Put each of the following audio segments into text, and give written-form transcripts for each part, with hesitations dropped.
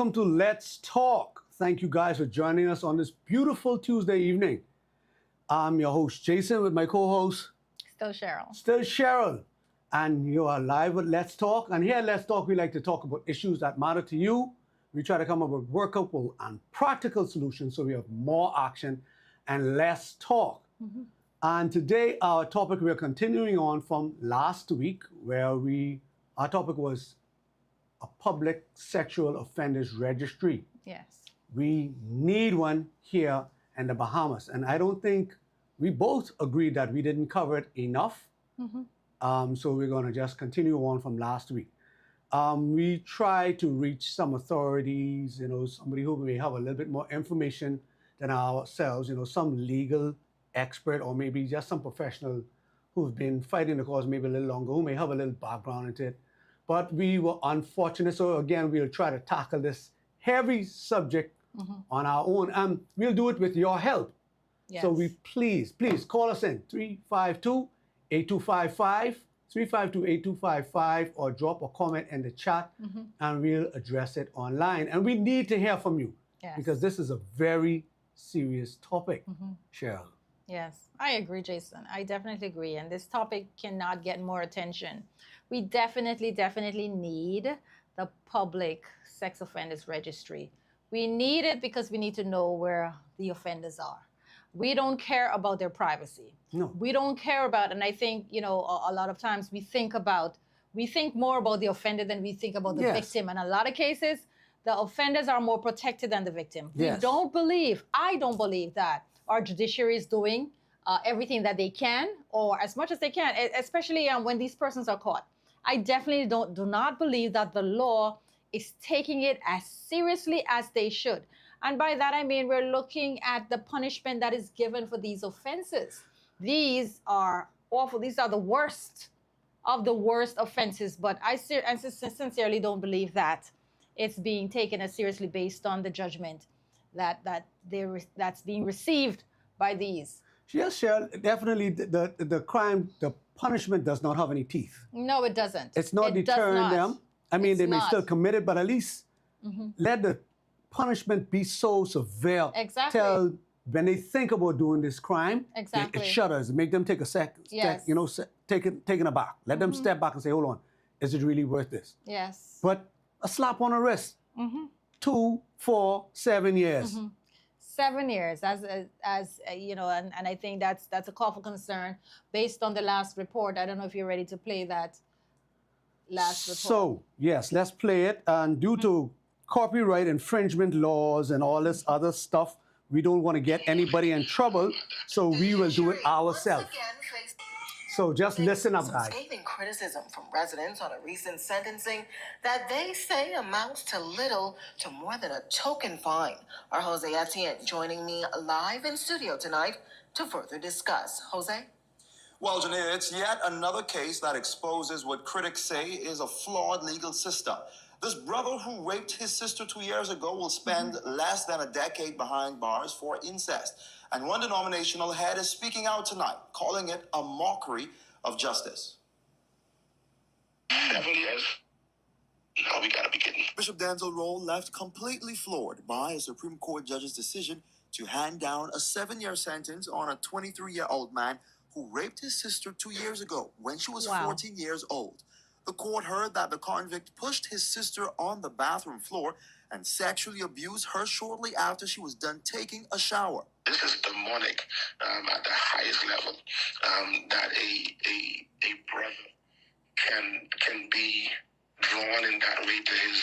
welcome to Let's Talk. Thank you guys for joining us on this beautiful Tuesday evening. I'm your host, Jason, with my co-host, Still Cheryl. Cheryl. And you are live with Let's Talk. And here at Let's Talk, we like to talk about issues that matter to you. We try to come up with workable and practical solutions so we have more action and less talk. Mm-hmm. And today, our topic, we're continuing on from last week, where our topic was a public sexual offenders registry. Yes. We need one here in the Bahamas. And I don't think we both agreed that we didn't cover it enough. Mm-hmm. So we're going to just continue on from last week. We tried to reach some authorities, somebody who may have a little bit more information than ourselves, some legal expert or maybe just some professional who've been fighting the cause maybe a little longer, who may have a little background into it. But we were unfortunate. So again, we'll try to tackle this heavy subject on our own. And we'll do it with your help. Yes. So we please call us in 352-8255, 352-8255, or drop a comment in the chat and we'll address it online. And we need to hear from you because this is a very serious topic, Cheryl. Yes, I agree, Jason. I definitely agree. And this topic cannot get more attention. We definitely need the public sex offenders registry. We need it because we need to know where the offenders are. We don't care about their privacy. No. We don't care about, and I think, a lot of times we think more about the offender than we think about the victim. And a lot of cases, the offenders are more protected than the victim. Yes. I don't believe that our judiciary is doing everything that they can, or as much as they can, especially when these persons are caught. I definitely do not believe that the law is taking it as seriously as they should. And by that, I mean, we're looking at the punishment that is given for these offenses. These are awful. These are the worst of the worst offenses. But I sincerely don't believe that it's being taken as seriously based on the judgment that's being received by these. Yes, Cheryl, definitely the crime, the punishment does not have any teeth. No, it doesn't. It's not deterring them. I mean, they may still commit it, but at least let the punishment be so severe. Exactly. Till when they think about doing this crime, exactly, it shudders. Make them take a second, taken aback. Let them step back and say, hold on, is it really worth this? Yes. But a slap on the wrist, 2, 4, 7 years. 7 years, as and I think that's a call for concern based on the last report. I don't know if you're ready to play that last report. So, yes, let's play it. And due to copyright infringement laws and all this other stuff, we don't want to get anybody in trouble, so we will do it ourselves. So just listen up, guys. Scathing criticism from residents on a recent sentencing that they say amounts to little to more than a token fine. Our Jose Etienne joining me live in studio tonight to further discuss. Jose? Well, Janine, it's yet another case that exposes what critics say is a flawed legal system. This brother who raped his sister 2 years ago will spend less than a decade behind bars for incest. And one denominational head is speaking out tonight, calling it a mockery of justice. 7 years? No, we gotta be kidding. Bishop Denzel Rolle left completely floored by a Supreme Court judge's decision to hand down a 7-year sentence on a 23-year-old man who raped his sister 2 years ago when she was 14 years old. The court heard that the convict pushed his sister on the bathroom floor and sexually abused her shortly after she was done taking a shower. This is demonic at the highest level, that a brother can be drawn in that way to his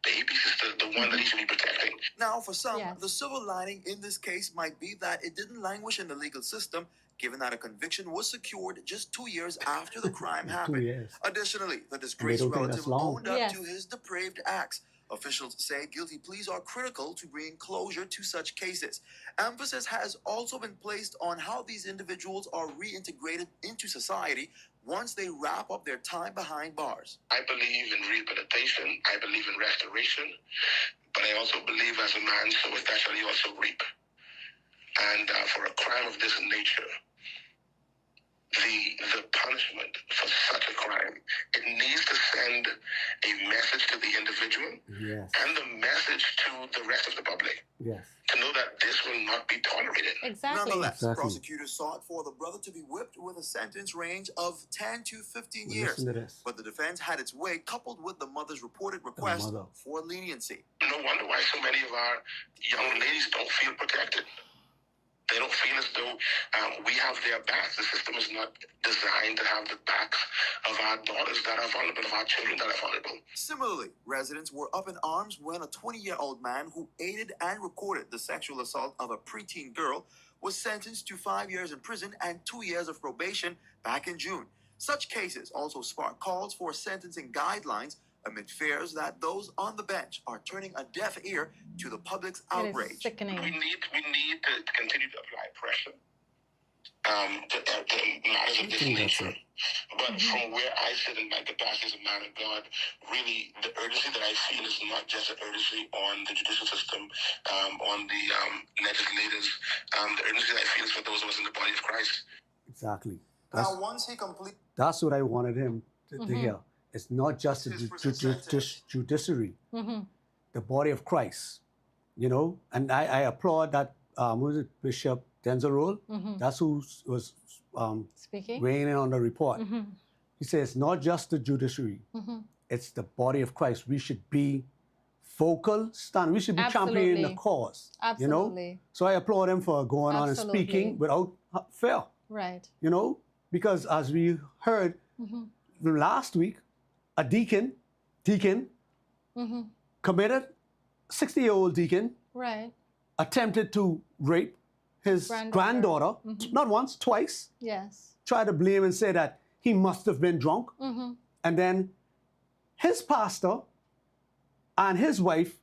baby sister, the one that he should be protecting. Now, for some, the silver lining in this case might be that it didn't languish in the legal system, given that a conviction was secured just 2 years after the crime happened. 2 years. Additionally, the disgraced relative owned up to his depraved acts. Officials say guilty pleas are critical to bringing closure to such cases. Emphasis has also been placed on how these individuals are reintegrated into society once they wrap up their time behind bars. I believe in rehabilitation. I believe in restoration. But I also believe as a man, so with that shall he also reap. And for a crime of this nature, the punishment for such a crime, it needs to send a message to the individual Yes. and the message to the rest of the public Yes. to know that this will not be tolerated. Exactly. Nonetheless, Exactly. prosecutors sought for the brother to be whipped with a sentence range of 10 to 15 years. Listen to this. But the defense had its way, coupled with the mother's reported request mother. for leniency. No wonder why so many of our young ladies don't feel protected. They don't feel as though we have their backs. The system is not designed to have the backs of our daughters that are vulnerable, of our children that are vulnerable. Similarly, residents were up in arms when a 20-year-old man who aided and recorded the sexual assault of a preteen girl was sentenced to 5 years in prison and 2 years of probation back in June. Such cases also spark calls for sentencing guidelines amid fears that those on the bench are turning a deaf ear to the public's It is outrage. sickening. We need to continue to apply pressure to matters of this nature. But from where I sit in my capacity as a man of God, really the urgency that I feel is not just an urgency on the judicial system, on the legislators. The urgency that I feel is for those of us in the body of Christ. Exactly. Now, once he completes That's what I wanted him to hear. It's not just the His prison sentence. judiciary, Mm-hmm. the body of Christ, you know. And I applaud that. Who was it, Bishop Denzerol? Mm-hmm. That's who was Speaking. weighing in on the report. Mm-hmm. He says not just the judiciary, Mm-hmm. it's the body of Christ. We should be vocal, stand. We should be championing the Absolutely. cause. You know. Absolutely. So I applaud him for going on and Absolutely. speaking without fear. Right. You know, because as we heard Mm-hmm. last week, a deacon Mm-hmm. committed, 60-year-old deacon Right. attempted to rape his granddaughter, not once, twice, Yes. tried to blame and say that he must have been drunk. Mm-hmm. And then his pastor and his wife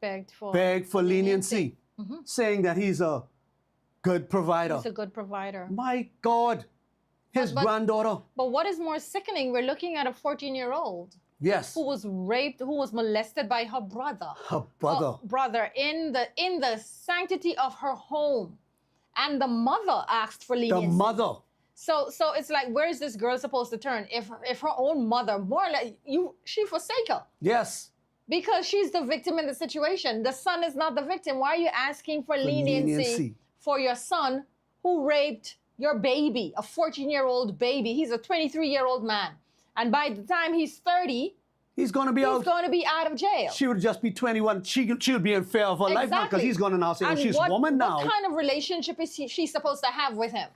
Begged for. begged for leniency, saying that he's a good provider. He's a good provider. My God, his But- granddaughter, But what is more sickening, we're looking at a 14-year-old yes, who was raped, who was molested by her brother. her brother. Brother in the sanctity of her home. And the mother asked for The leniency. mother. So it's like, where is this girl supposed to turn? If her own mother, more like she forsake her. Yes. Because she's the victim in the situation. The son is not the victim. Why are you asking for leniency for your son who raped your baby, a 14-year-old baby? He's a 23-year-old man. And by the time he's 30, He's going to be he's out. going to be out of jail. She would just be 21. She'll be in fear of her life now because Exactly. he's going to now say, oh, And she's a woman now. What kind of relationship is she supposed to have with him?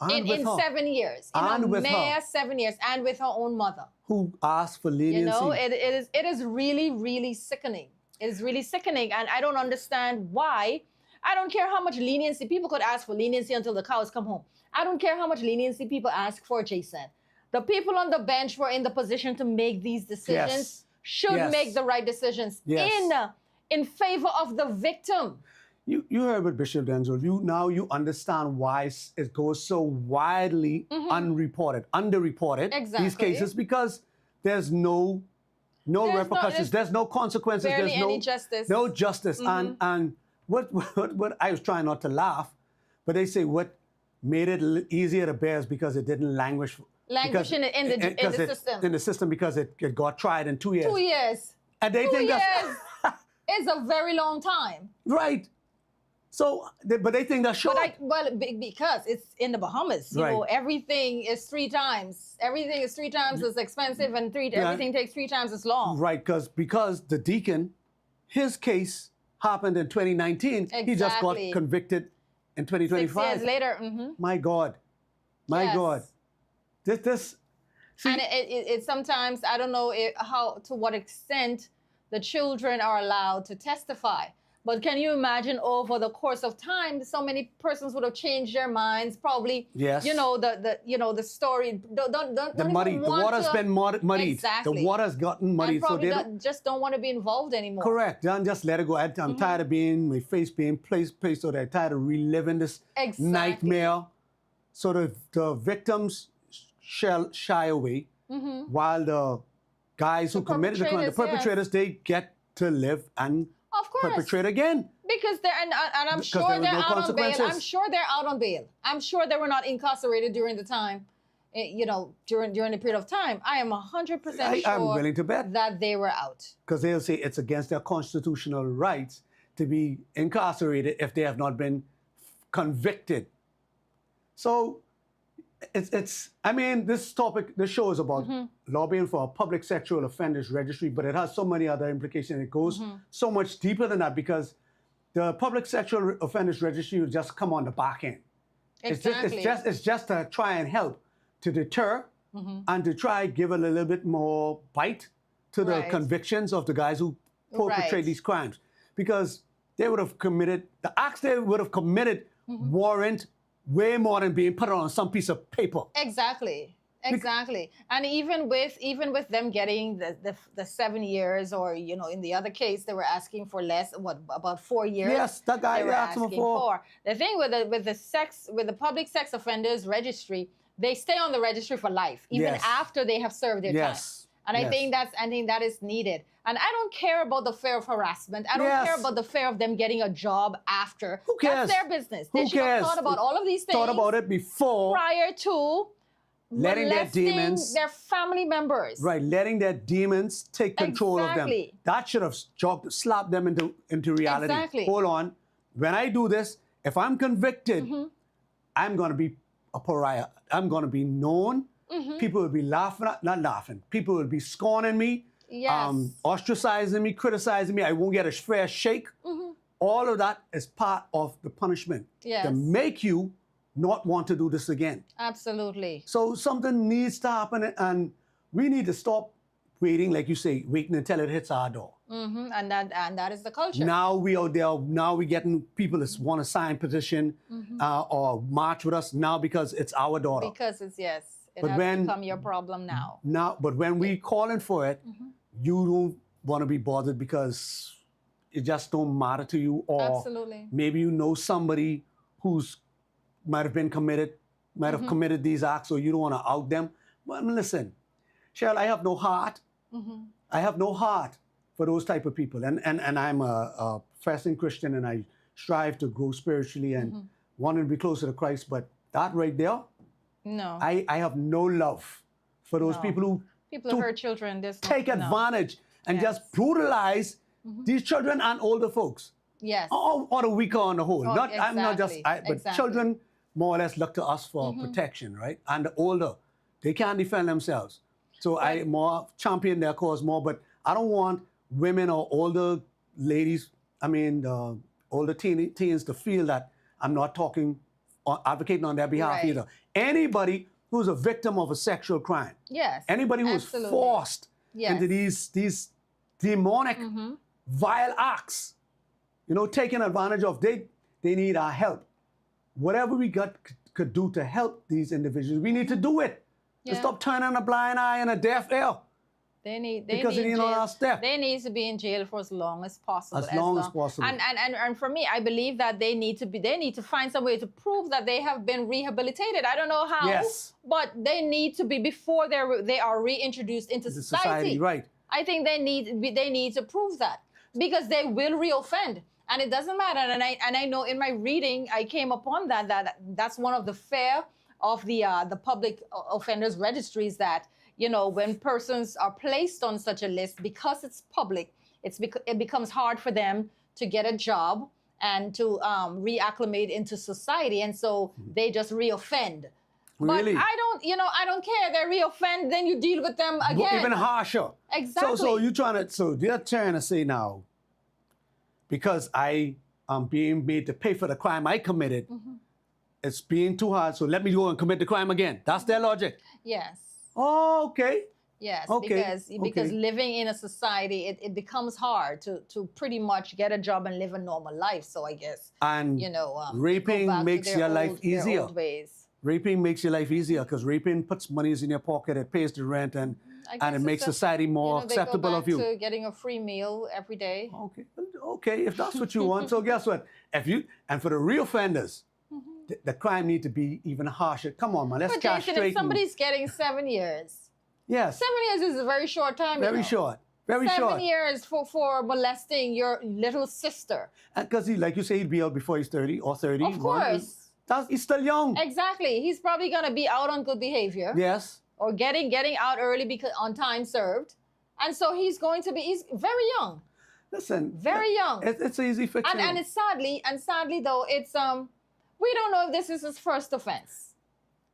And with in her, 7 years. In And a with her. mere 7 years. And with her own mother. who asked for leniency. You know, it is really, really sickening. It is really sickening. And I don't understand why. I don't care how much leniency. People could ask for leniency until the cows come home. I don't care how much leniency people ask for, Jason. The people on the bench were in the position to make these decisions. Yes. Should Yes. make the right decisions Yes. in favor of the victim. You heard with Bishop Denzel. You understand why it goes so widely underreported, these Exactly. cases, because there's no repercussions. There's no consequences. Barely There's no any justice. No justice. And what I was trying not to laugh, but they say what made it easier to bear is because it didn't languish. Languish in the system. In the system because it got tried in 2 years. 2 years. And they 2 think years that's is a very long time. right. So, but they think that's short. Because it's in the Bahamas, you Right. know, everything is 3 times. Everything is 3 times as expensive, and everything takes 3 times as long. Right, because the deacon, his case happened in 2019. He just got Exactly. convicted in 6 2025. years later, My God, my Yes. God, this. See, and it sometimes I don't know to what extent the children are allowed to testify. But can you imagine over the course of time, so many persons would have changed their minds? Probably, Yes. you know the story. Don't the even muddy, the want water's to- been muddied. Exactly. The water's gotten muddied, and so probably they just don't want to be involved anymore. correct. Don't just let it go. I'm tired of my face being placed. So they're tired of reliving this Exactly. nightmare. So the victims shy away, while the guys who committed the crime, the perpetrators, perpetrators, they get to live and Of course. perpetrate again. Because and I'm Because sure there were they're no out on bail. consequences. I'm sure they're out on bail. I'm sure they were not incarcerated during the time. during the period of time, I am 100% sure I'm willing to bet. that they were out. Because they'll say it's against their constitutional rights to be incarcerated if they have not been convicted. So this show is about lobbying for a public sexual offenders registry, but it has so many other implications. It goes so much deeper than that, because the public sexual offenders registry will just come on the back end. Exactly. It's just to try and help to deter and to try give a little bit more bite to the convictions of the guys who perpetrate these crimes, because they would have committed the acts they would have committed warrant way more than being put on some piece of paper. Exactly. And even with them getting the 7 years, or in the other case they were asking for less, about 4 years. Yes, that guy they were asking asking for. The thing with the public sex offenders registry, they stay on the registry for life, even after they have served their time. And I think that is needed. And I don't care about the fear of harassment. I don't care about the fear of them getting a job after. Who cares? That's their business. They should have thought about all of these things. Thought about it before. Prior to letting their demons, their family members. Right, letting their demons take control of them. That should have slapped them into reality. Exactly. Hold on. When I do this, if I'm convicted, I'm going to be a pariah. I'm going to be known. People will be people will be scorning me, ostracizing me, criticizing me. I won't get a fair shake. All of that is part of the punishment to make you not want to do this again. Absolutely. So something needs to happen, and we need to stop waiting, like you say, waiting until it hits our door. And that is the culture. Now we out there. Now we getting people that want to sign petition or march with us now because it's our daughter. Because it has become your problem now. But when we calling for it, you don't want to be bothered because it just don't matter to you, or maybe you know somebody who's might have committed these acts, or you don't want to out them. But listen, Cheryl, I have no heart. I have no heart for those type of people, and I'm a professing Christian, and I strive to grow spiritually and want to be closer to Christ. But that right there, no, I have no love for those people who hurt children. Take advantage and just brutalize these children and older folks. Yes. Or the weaker on the whole. I'm not just, but children more or less look to us for protection, right? And the older, they can't defend themselves. So I more champion their cause more, but I don't want women or older ladies, older teens to feel that I'm not talking or advocating on their behalf either. Anybody who's a victim of a sexual crime. Yes. Anybody who is forced into these demonic, vile acts, taking advantage of, they need our help. Whatever we could do to help these individuals, we need to do it. To stop turning a blind eye and a deaf ear. They need to be in jail for as long as possible. As long as possible. And for me, I believe that they need to find some way to prove that they have been rehabilitated. I don't know how, but they need to be before they are reintroduced into society. Right. I think they need to prove that, because they will reoffend. And it doesn't matter. And I know in my reading, I came upon that's one of the fear of the public offenders registries, that when persons are placed on such a list, because it's public, it becomes hard for them to get a job and to reacclimate into society, and so they just reoffend. Really? But I don't care. They reoffend, then you deal with them again. Even harsher. Exactly. So they're trying to say now, because I am being made to pay for the crime I committed, it's being too hard, so let me go and commit the crime again. That's their logic. Yes. Oh, okay. Yes, okay. because living in a society, it becomes hard to pretty much get a job and live a normal life. So I guess, and raping makes your life easier. Raping makes your life easier because raping puts monies in your pocket, it pays the rent, and it makes society more acceptable of you. To getting a free meal every day. Okay, if that's what you want. So guess what? And for the reoffenders, the crime need to be even harsher. Come on, man, let's castrate. But Jason, if somebody's getting 7 years, 7 years is a very short time. Very short. Very short. 7 years for molesting your little sister. Because like you say, he'd be out before he's 30 or 30. Of course. He's still young. Exactly. He's probably going to be out on good behavior. Yes. Or getting out early because on time served. And so he's very young. Listen. Very young. It's easy fiction. And it's sadly though, it's we don't know if this is his first offense.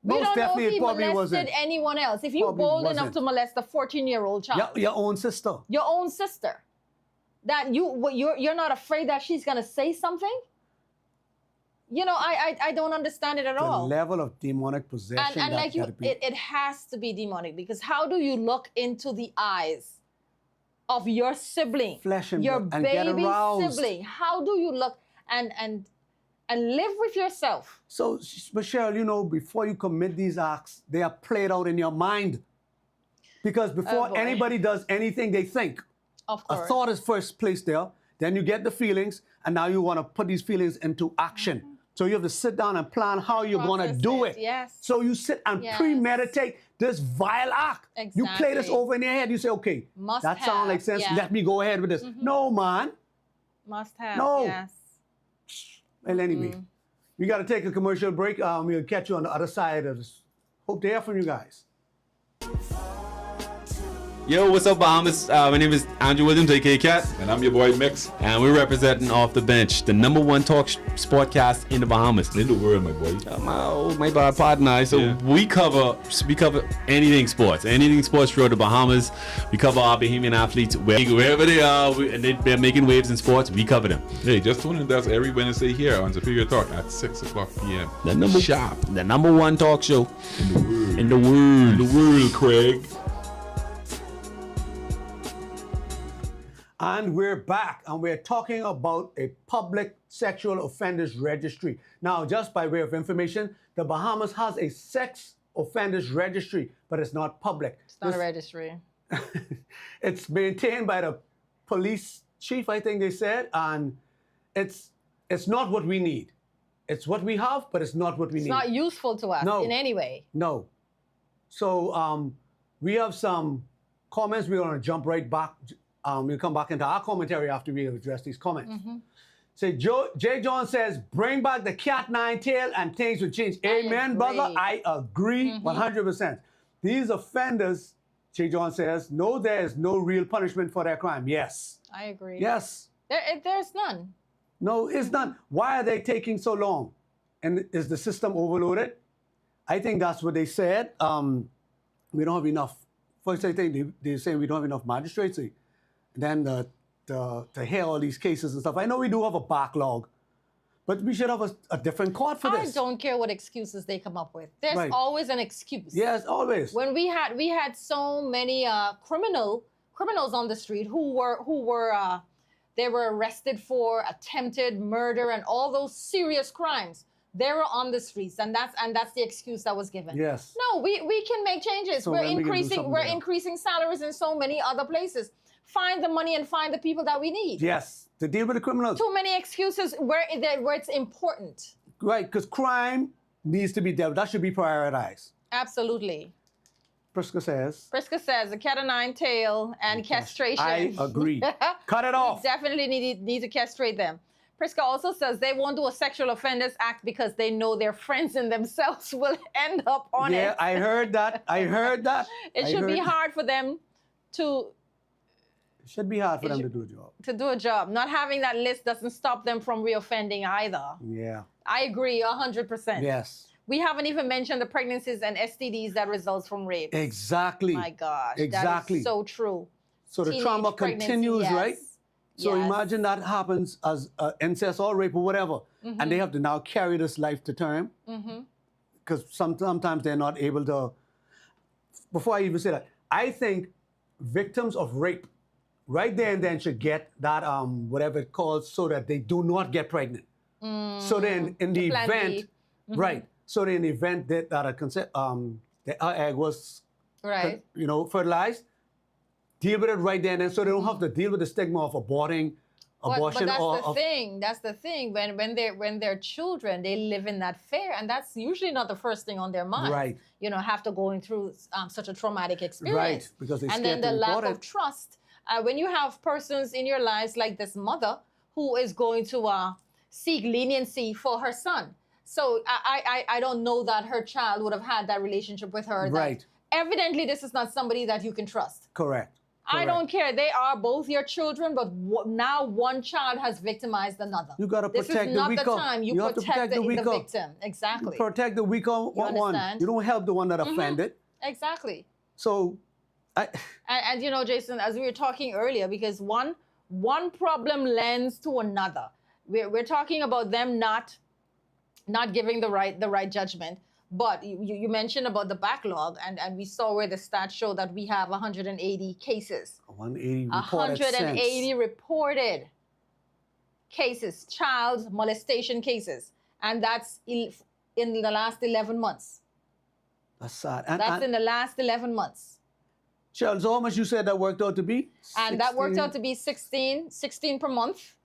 We Most don't know definitely if he it probably molested wasn't. anyone else. If you're Probably bold enough wasn't. to molest a 14-year-old child. Your own sister. Your own sister. That you're not afraid that she's gonna say something? You know, I don't understand it at all. The level of demonic possession. And like it has to be demonic, because how do you look into the eyes of your sibling, Flesh and your blood, and get baby aroused. sibling? How do you look and live with yourself? So, Michelle, you know, before you commit these acts, they are played out in your mind. Because before boy. anybody does anything, they think. Of A course. thought is first placed there, then you get the feelings, and now you want to put these feelings into action. So you have to sit down and plan how you're going to Process do it, it. yes. So you sit and Yes. premeditate this vile act. You play this Exactly. over in your head. You say, okay, Must that sounds like have, sense. yeah. Let me go ahead with this. No, man. Must have. No. Yes. Well, anyway, we got to take a commercial break. We'll catch you on the other side of this. Hope to hear from you guys. Yo, what's up, Bahamas? My name is Andrew Williams, aka Cat, And I'm your boy Mix. and we're representing Off the Bench, the #1 talk sportcast in the Bahamas. In the world, my boy. My bad partner. So Yeah. we cover anything sports throughout the Bahamas. We cover our Bahamian athletes wherever they are, and they're making waves in sports. We cover them. Hey, just tune in to us every Wednesday here on Superior Talk at 6 o'clock p.m. The number Sharp. the #1 talk show In the world. in the world. The world, Craig. And we're back, and we're talking about a public sexual offenders registry. Now, just by way of information, the Bahamas has a sex offenders registry, but it's not public. It's not a registry. It's maintained by the police chief, I think they said, and it's not what we need. It's what we have, but it's not what we It's need. not useful to us No. in any way. No. So we have some comments. We're going to jump right back. We'll come back into our commentary after we address these comments. Say, Jay John says, bring back the cat nine tail and things will change. Amen, brother. agree. I agree 100%. These offenders, Jay John says, no, there is no real punishment for their crime. Yes. I agree. Yes. There's none. No, it's not. Why are they taking so long? And is the system overloaded? I think that's what they said. We don't have enough. First, I think they say we don't have enough magistrates. Then to hear all these cases and stuff. I know we do have a backlog, but we should have a different court for I this. don't care what excuses they come up with. There's Right. always an excuse. Yes, always. When we had so many criminals on the street who were they were arrested for attempted murder and all those serious crimes. They were on the streets, and that's the excuse that was given. Yes. No, we can make changes. So we're when we can do something better. increasing salaries in so many other places. Find the money and find the people that we need. Yes, to deal with the criminals. Too many excuses where it's important. Right, because crime needs to be dealt with. That should be prioritized. Absolutely. Prisca says. Prisca says a cat o' nine tail and castration. I agree. Cut it off. Definitely need to castrate them. Prisca also says they won't do a sexual offenders act because they know their friends and themselves will end up on it. Yeah, I heard that. I heard that. It should be hard for them to It should be hard for them to do a job. do a job. Not having that list doesn't stop them from reoffending either. Yeah. I agree 100%. Yes. We haven't even mentioned the pregnancies and STDs that results from rape. Exactly. My gosh. Exactly. That is so true. So the Teenage trauma pregnancy, continues, yes. right? So Yes. imagine that happens as incest or rape or whatever, and they have to now carry this life to term because sometimes they're not able to. Before I even say that, I think victims of rape, right there and then, should get that whatever it calls, so that they do not get pregnant. So then, in the Plan event, B. right? So then, in the event that the egg was, Right. fertilized, deal with it right there and then, so they don't have to deal with the stigma of abortion But that's or the of, thing. That's the thing. When they're children, they live in that fear, and that's usually not the first thing on their mind. Right. After going through such a traumatic experience. Right, because they're and then scared the to lack report of it. trust. When you have persons in your lives like this mother who is going to seek leniency for her son, So I don't know that her child would have had that relationship with her. Right. Evidently, this is not somebody that you can trust. Correct. I don't care. They are both your children, but now one child has victimized another. You got to This protect is the not weaker. the time you have to protect the weaker. victim. Exactly. Protect the weaker one. understand? You don't help the one that offended. Exactly. So, And you know, Jason, as we were talking earlier, because one problem lends to another. We're talking about them not giving the right judgment. But you mentioned about the backlog, and we saw where the stats show that we have 180 cases. 180 reported 180 since. reported cases, child molestation cases, and that's in the last 11 months. That's sad. That's in the last 11 months. Charles, how much you said that worked out to be? And that worked 16, out to be 16 per month,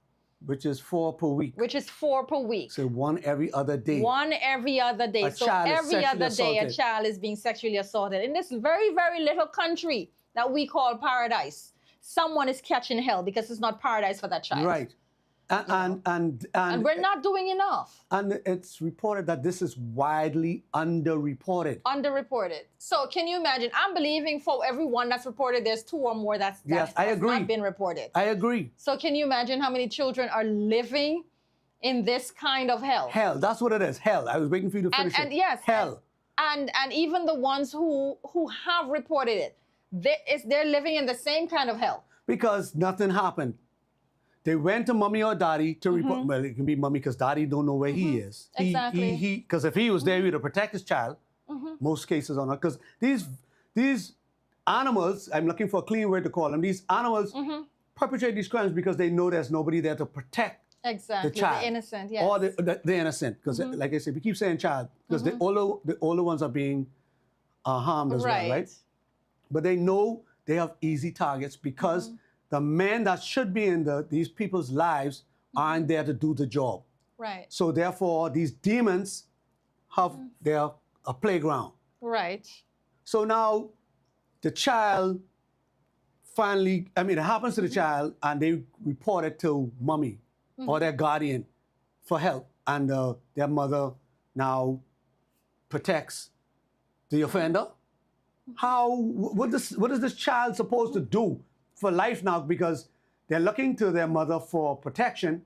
which is 4 per week. which is 4 per week. So one every other day. One every other day. A So child is every other sexually day, a assaulted. child is being sexually assaulted. In this very, very little country that we call paradise, someone is catching hell because it's not paradise for that child. Right. And we're not doing enough. And it's reported that this is widely underreported. Underreported. So can you imagine? I'm believing for every one that's reported, there's 2 or more that's I agree. not been reported. I agree. So can you imagine how many children are living in this kind of hell? Hell, that's what it is. Hell. I was waiting for you to finish And it. yes, Hell. and even the ones who have reported it, they're living in the same kind of hell. Because nothing happened. They went to mommy or daddy to Mm-hmm. report. Well, it can be mommy because daddy don't know where he is. Exactly. Because if he was there, he would have protect his child. Mm-hmm. Most cases are not. Because these animals, I'm looking for a clean word to call them, these animals Mm-hmm. perpetrate these crimes because they know there's nobody there to protect Exactly. the child. The innocent, yes. Or the innocent. Because like I said, we keep saying child. Because the older ones are being harmed as well, right? But they know they have easy targets because the men that should be in these people's lives aren't there to do the job. Right. So therefore, these demons have a playground. Right. So now the child finally, it happens to the child and they report it to mommy or their guardian for help. And their mother now protects the offender. What is this child supposed to do for life now? Because they're looking to their mother for protection,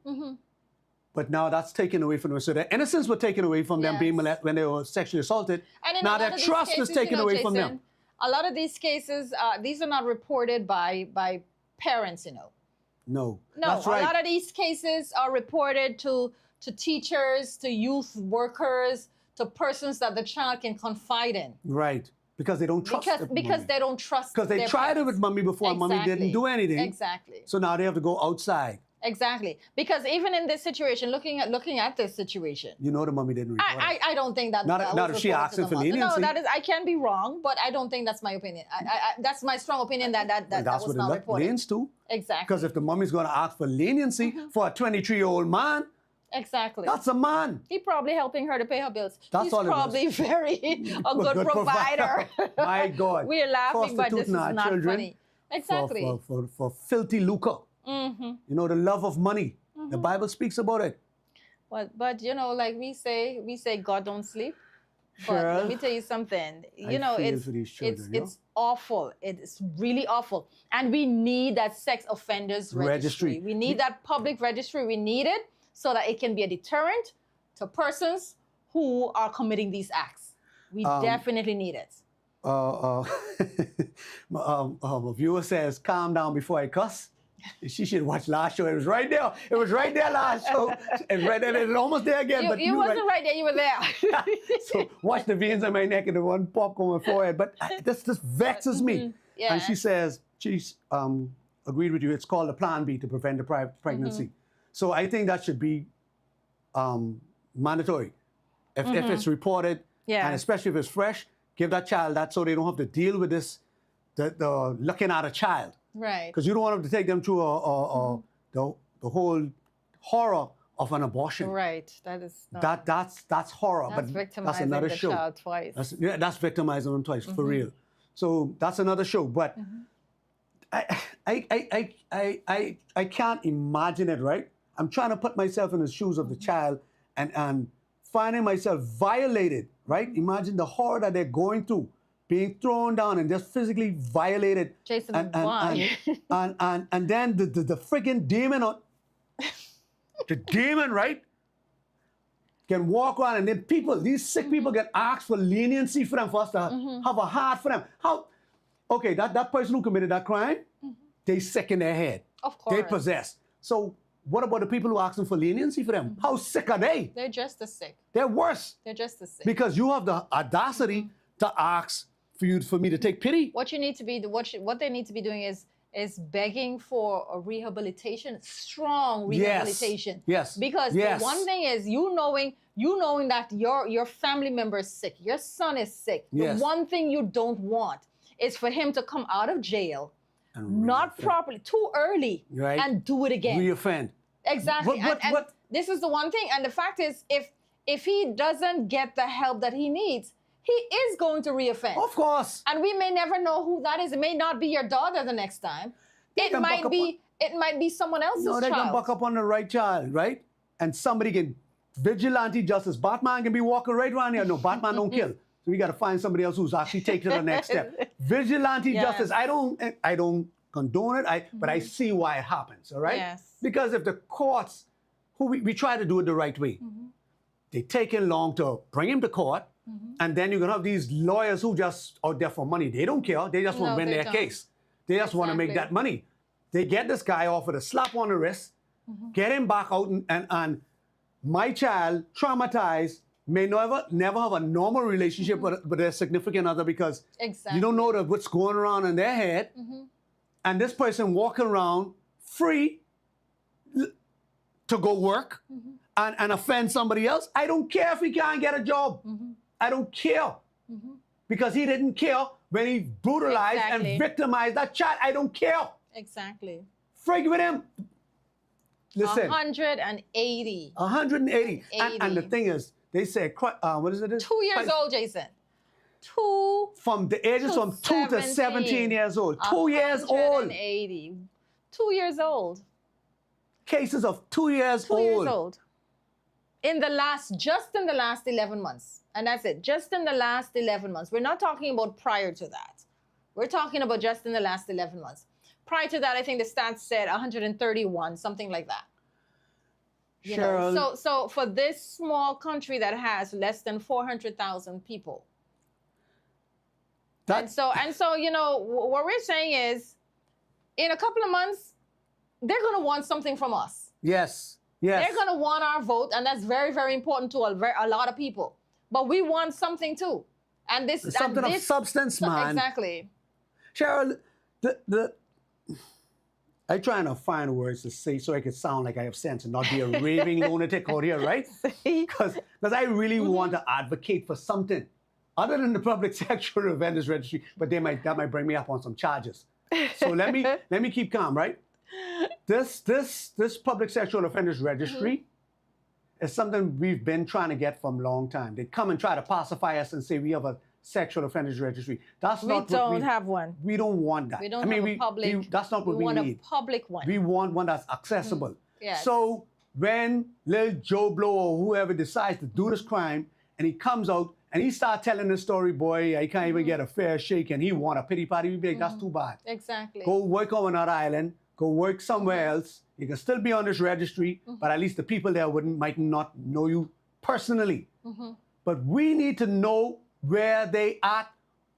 but now that's taken away from them. So their innocence was taken away from them Yes. being molested when they were sexually assaulted. And in a Now lot their of these trust cases, is taken away from Jason, them. A lot of these cases, these are not reported by parents, No, No, that's a right. lot of these cases are reported to teachers, to youth workers, to persons that the child can confide in. Right, because they don't trust Because they don't trust Because they their tried it parents. with mommy before and mommy didn't do anything. Exactly. So now they have to go outside. Exactly. Because even in this situation, looking at this situation, You know the mommy didn't report it. I don't think that Not that if was she reported asks to for the mother. leniency. No, that is, I can be wrong, but I don't think that's my opinion. That's my strong opinion that That's was what not it reported. leans to. Exactly. Because if the mommy's going to ask for leniency for a 23-year-old man, Exactly. that's a man. He's probably helping her to pay her bills. That's He's all it was. probably a good provider. My God. We're laughing, but this is Prostituting our not children funny. Exactly. For filthy lucre. You know, the love of money. The Bible speaks about it. But like we say God don't sleep. But Cheryl, let me tell you something. I feel for these children, it's awful. It's really awful. And we need that sex offenders registry. We need that public registry. We need it so that it can be a deterrent to persons who are committing these acts. We definitely need it. A viewer says, calm down before I cuss. She should watch last show. It was right there. It was right there last show. It was right there. It's almost there again. You, but you wasn't right there. You were there. So watch the veins on my neck and the one pop on my forehead. But this vexes me. Yeah. And she says, she's agreed with you. It's called a plan B to prevent the pregnancy. So I think that should be mandatory. If it's reported, Yeah. and especially if it's fresh, give that child that so they don't have to deal with this, the looking at a child. Right. Because you don't want them to take them through the whole horror of an abortion. Right. That is not, That's horror. that's but victimizing that's another the show. child twice. That's victimizing them twice for real. So that's another show. But I can't imagine it. Right? I'm trying to put myself in the shoes of the child and finding myself violated, right? Imagine the horror that they're going through, being thrown down and just physically violated. Jason, and, why? And then the freaking demon on the demon, right? Can walk around, and then these sick people get asked for leniency for them, for us to have a heart for them. How? Okay, that person who committed that crime, they sick in their head. Of course. They possessed. So what about the people who ask them for leniency for them? How sick are they? They're just as sick. They're worse. They're just as sick. Because you have the audacity to ask for me to take pity. What you need to be, what they need to be doing is begging for a rehabilitation, strong rehabilitation. Yes. Because yes. the one thing is you knowing that your family member is sick, your son is sick. Yes. The one thing you don't want is for him to come out of jail, not properly, too early, right. and do it again. Reoffend. Exactly. And this is the one thing. And the fact is, if he doesn't get the help that he needs, he is going to reoffend. Of course. And we may never know who that is. It may not be your daughter the next time. It might be someone else's child. No, they can buck up on the right child, right? And somebody can vigilante justice. Batman can be walking right around here. No, Batman don't kill. So we got to find somebody else who's actually taking the next step. Vigilante justice. I don't condone it. But I see why it happens. All right. Yes. Because if the courts, we try to do it the right way, they taking long to bring him to court. And then you're going to have these lawyers who just out there for money. They don't care. They just want to win their case. They just want to make that money. They get this guy off with a slap on the wrist, get him back out, and my child, traumatized, may never have a normal relationship with their significant other because you don't know what's going around in their head. And this person walking around free to go work and offend somebody else. I don't care if he can't get a job. I don't care. Because he didn't care when he brutalized and victimized that child. I don't care. Exactly. Frig with him. Listen. 180. 180. And the thing is, they say, what is it? 2 years old, Jason. From the ages from 2 to 17 years old. 2 years old. 180. 2 years old. Cases of 2 years old. 2 years old. Just in the last 11 months. And that's it. Just in the last 11 months. We're not talking about prior to that. We're talking about just in the last 11 months. Prior to that, I think the stats said 131, something like that. Cheryl. So for this small country that has less than 400,000 people. And so, what we're saying is, in a couple of months, they're going to want something from us. Yes. Yes. They're going to want our vote, and that's very, very important to a lot of people. But we want something too. And this something of substance, man. Exactly. Cheryl, I'm trying to find words to say so I could sound like I have sense and not be a raving lunatic out here, right? Because I really want to advocate for something other than the public sexual offenders registry, but that might bring me up on some charges. So let me keep calm, right? This public sexual offenders registry is something we've been trying to get from a long time. They come and try to pacify us and say we have a sexual offenders registry. That's not what we don't have one. We don't want that. We don't have a public. That's not what we need. We want a public one. We want one that's accessible. Yes. So when Lil Joe Blow or whoever decides to do this crime and he comes out and he starts telling the story, boy, he can't even get a fair shake and he want a pity party, we'd be like, that's too bad. Exactly. Go work on another island. Go work somewhere else. You can still be on this registry, but at least the people there might not know you personally. But we need to know where they at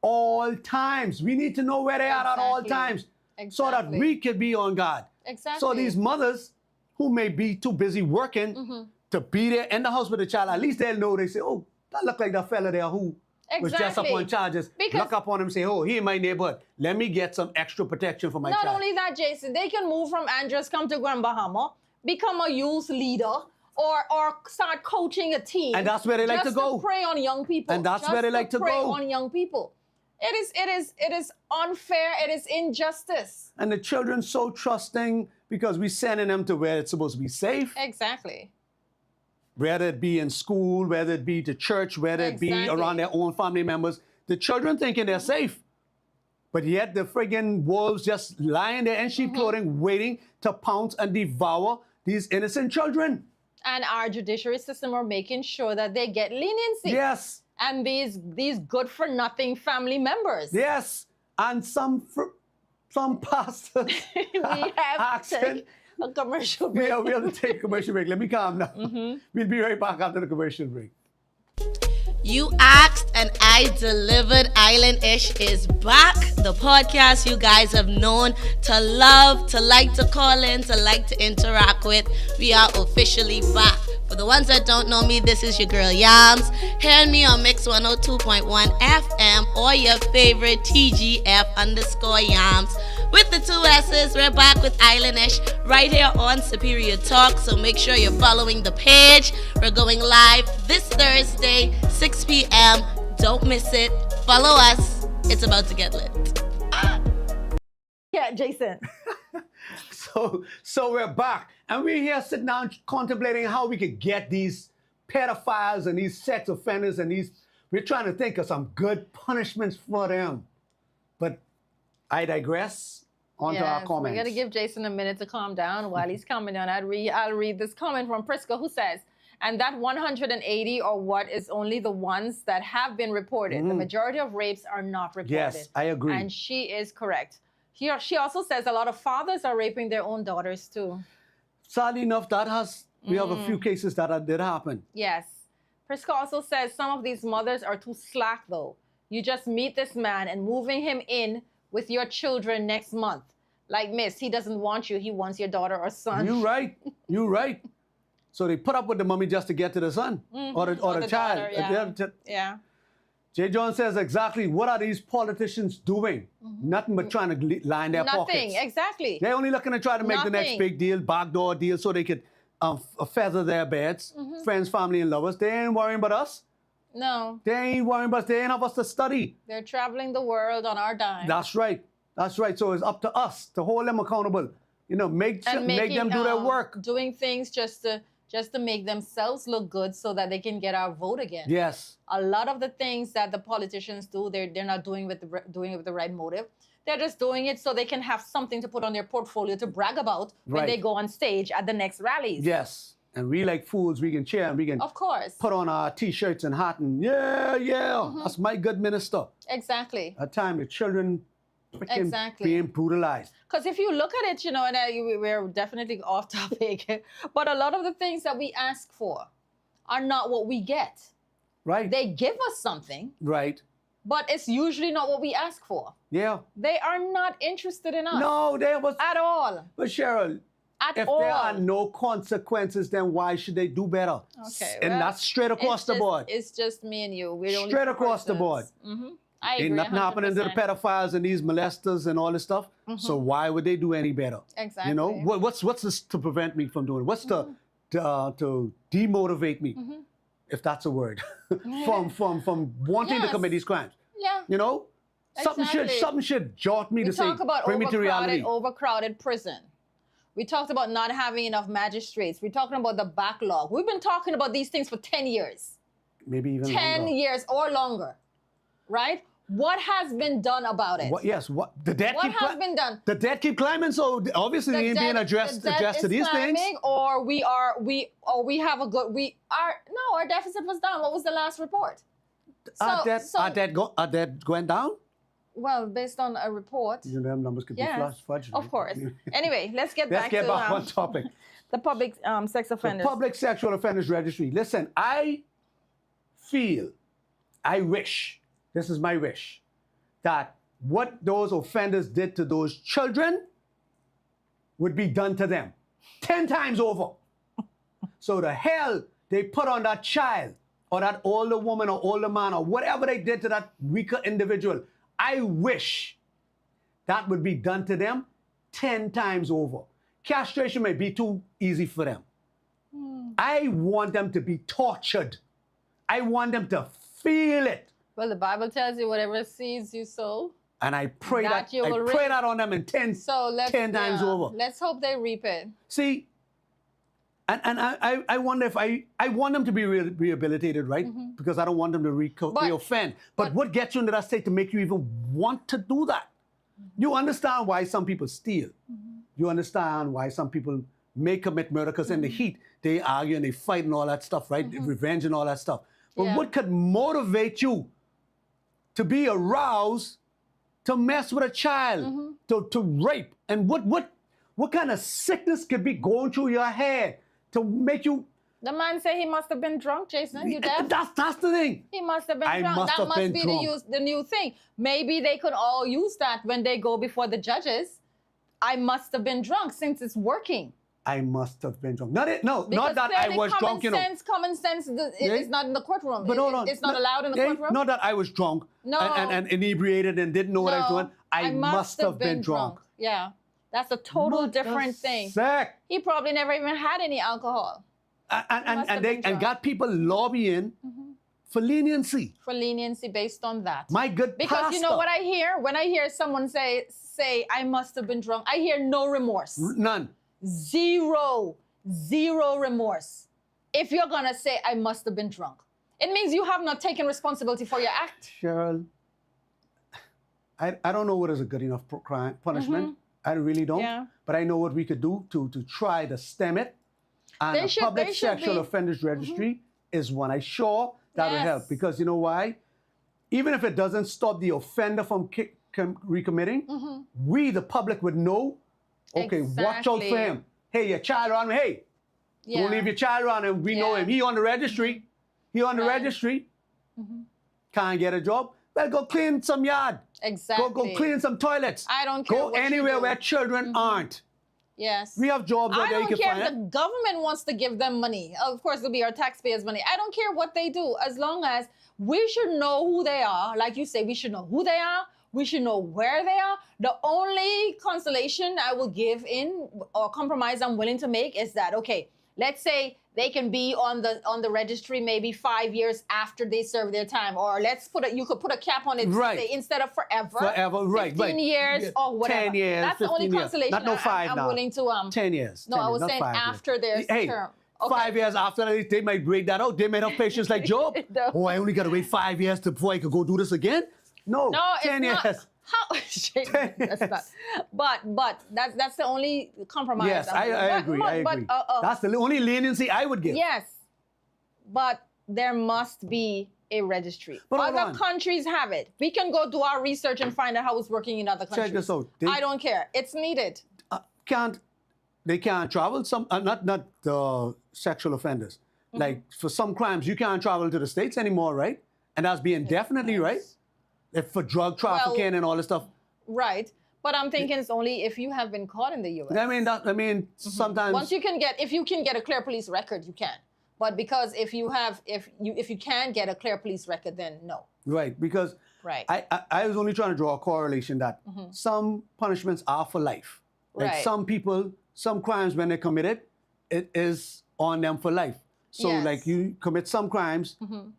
all times. We need to know where they are at all times so that we can be on guard. Exactly. So these mothers who may be too busy working to be there in the house with the child, at least they'll know. They say, oh, that look like that fella there who was just up on charges. Look up on him and say, oh, he in my neighborhood. Let me get some extra protection for my child. Not only that, Jason, they can move from Andros, come to Grand Bahama, become a youth leader, or start coaching a team. And that's where they like to go. Just to prey on young people. And that's where they like to go. Prey on young people. It is unfair. It is injustice. And the children so trusting because we're sending them to where it's supposed to be safe. Exactly. Whether it be in school, whether it be to church, whether it be around their own family members. The children thinking they're safe. But yet the friggin' wolves just lying there in sheep clothing, waiting to pounce and devour these innocent children. And our judiciary system are making sure that they get leniency. Yes. And these good-for-nothing family members. Yes. And some pastors We have to take a commercial break. we have to take a commercial break. Let me calm down. We'll be right back after the commercial break. You asked and I delivered. Island-ish is back. The podcast you guys have known to love, to like to call in, to like to interact with. We are officially back. For the ones that don't know me, this is your girl Yams. Hearing me on Mix 102.1 FM or your favorite TGF_Yams. With the 2 S's, we're back with Island-ish right here on Superior Talk. So make sure you're following the page. We're going live this Thursday, 6 p.m. Don't miss it. Follow us. It's about to get lit. Yeah, Jason. So we're back, and we're here sitting down contemplating how we could get these pedophiles and these sex offenders and we're trying to think of some good punishments for them. But I digress. On to our comments. We got to give Jason a minute to calm down. While he's calming down, I'll read this comment from Prisca, who says, and that 180 or what is only the ones that have been reported. The majority of rapes are not reported. Yes, I agree. And she is correct. She also says a lot of fathers are raping their own daughters too. Sadly enough, we have a few cases that did happen. Yes. Prisca also says some of these mothers are too slack though. You just meet this man and moving him in with your children next month. Like, miss, he doesn't want you. He wants your daughter or son. You're right. You're right. So they put up with the mommy just to get to the son or the child. Daughter, yeah. Jay John says exactly what are these politicians doing? Nothing but trying to line their pockets. Nothing, exactly. They're only looking to try to make the next big deal, backdoor deal, so they could feather their beds. Friends, family, and lovers. They ain't worrying about us. No. They ain't worrying about us. They ain't have us to study. They're traveling the world on our dime. That's right. That's right. So it's up to us to hold them accountable. You know, make them do their work. Doing things just to make themselves look good so that they can get our vote again. Yes. A lot of the things that the politicians do, they're not doing with the right motive. They're just doing it so they can have something to put on their portfolio to brag about when they go on stage at the next rallies. Yes. And we like fools, we can cheer and we can of course put on our t-shirts and hat and that's my good minister. Exactly. At time the children being brutalized. Because if you look at it, you know, and we're definitely off topic, but a lot of the things that we ask for are not what we get. Right. They give us something. Right. But it's usually not what we ask for. Yeah. They are not interested in us. No, they was at all. But Cheryl, if there are no consequences, then why should they do better? Okay. And that's straight across the board. It's just me and you. We're straight across the board. I agree. Ain't nothing 100%. happening to the pedophiles and these molesters and all this stuff. So why would they do any better? Exactly. You know, what's this to prevent me from doing? What's to demotivate me, if that's a word, from wanting to commit these crimes? Yeah. You know, something should jolt me to say, bring me to reality. Overcrowded prison. We talked about not having enough magistrates. We're talking about the backlog. We've been talking about these things for 10 years. Maybe even 10 longer. years or longer, right? What has been done about it? The debt has been done? The debt keep climbing, so obviously they ain't being addressed to these things. Or our deficit was down. What was the last report? Our debt going down? Well, based on a report. You know, them numbers could be fudged. Of course. Anyway, let's get back on topic. The public sex offenders. The Public Sexual Offenders Registry. Listen, I wish, this is my wish, that what those offenders did to those children would be done to them 10 times over. So the hell they put on that child or that older woman or older man or whatever they did to that weaker individual, I wish that would be done to them 10 times over. Castration may be too easy for them. I want them to be tortured. I want them to feel it. Well, the Bible tells you whatever seeds you sow. And I pray that on them in 10 times over. Let's hope they reap it. See, and I wonder if I want them to be rehabilitated, right? Because I don't want them to reoffend. But what gets you into that state to make you even want to do that? You understand why some people steal. You understand why some people may commit murder because in the heat, they argue and they fight and all that stuff, right? Revenge and all that stuff. But Yeah. what could motivate you to be aroused, to mess with a child, to rape? And what kind of sickness could be going through your head to make you? The man say he must have been drunk, Jason. You deaf? That's the thing. He must have been I drunk. must That have must been be drunk. the new thing. Maybe they could all use that when they go before the judges. I must have been drunk since it's working. I must have been drunk. Not Because that I clearly was drunk, you know. Common sense is not in the courtroom. But hold on. It's not allowed in the courtroom. Not that I was drunk No. and inebriated and didn't know what I was doing. I must have been drunk. Yeah. That's a total different thing. Sick. He probably never even had any alcohol. Must have And been they drunk. got people lobbying for leniency. For leniency based on that. My good Because you know pastor. what I hear? When I hear someone say, I must have been drunk, I hear no remorse. None. Zero remorse. If you're gonna say, I must have been drunk, it means you have not taken responsibility for your act. Cheryl, I don't know what is a good enough crime punishment. I really don't. Yeah. But I know what we could do to try to stem it. And They a should- public they should sexual be- offenders registry is one. I'm sure that'll Yes. help. Because you know why? Even if it doesn't stop the offender from recommitting, we, the public, would know, okay, watch out for Exactly. him. Hey, your child around him. Hey, Yeah. don't leave your child around him. We know Yeah. him. He on the registry. He on the Right. registry. Can't get a job. Well, go clean some yard. Exactly. Go clean some toilets. I don't care Go what you anywhere do. where children aren't. Yes. We have jobs out I there you don't can care find if it. the government wants to give them money. Of course, it'll be our taxpayers' money. I don't care what they do, as long as we should know who they are. Like you say, we should know who they are. We should know where they are. The only consolation I will give in or compromise I'm willing to make is that, okay, let's say they can be on the registry maybe 5 years after they serve their time, or you could put a cap on it, Right. say, instead of forever. Forever, right, 15 right. years Yeah, or whatever. 10 years, That's the only 15 years. consolation Not no 5 I'm now. willing to 10 years. No, 10 I years, was not saying 5 years. after their Hey, term. Okay. 5 years after that, they might break that out. They might have patience like Job. No. Oh, I only got to wait 5 years before I could go do this again? No, No, 10 it's years. not. How? That's not. But that's the only compromise. Yes, I agree. I agree. That's the only leniency I would give. Yes, but there must be a registry. But hold Other on. countries have it. We can go do our research and find out how it's working in other countries. Check this out. I don't care. It's needed. They can't travel. Some not sexual offenders. Like for some crimes, you can't travel to the States anymore, right? And that's being definitely right. If for drug trafficking and all this stuff. Right. But I'm thinking it's only if you have been caught in the U.S. I mean, sometimes. Once you can if you can get a clear police record, you can. But because if you can get a clear police record, then no. Right, because Right. I was only trying to draw a correlation that some punishments are for life. Like Right. some people, some crimes when they commit it, it is on them for life. So Yes. like you commit some crimes,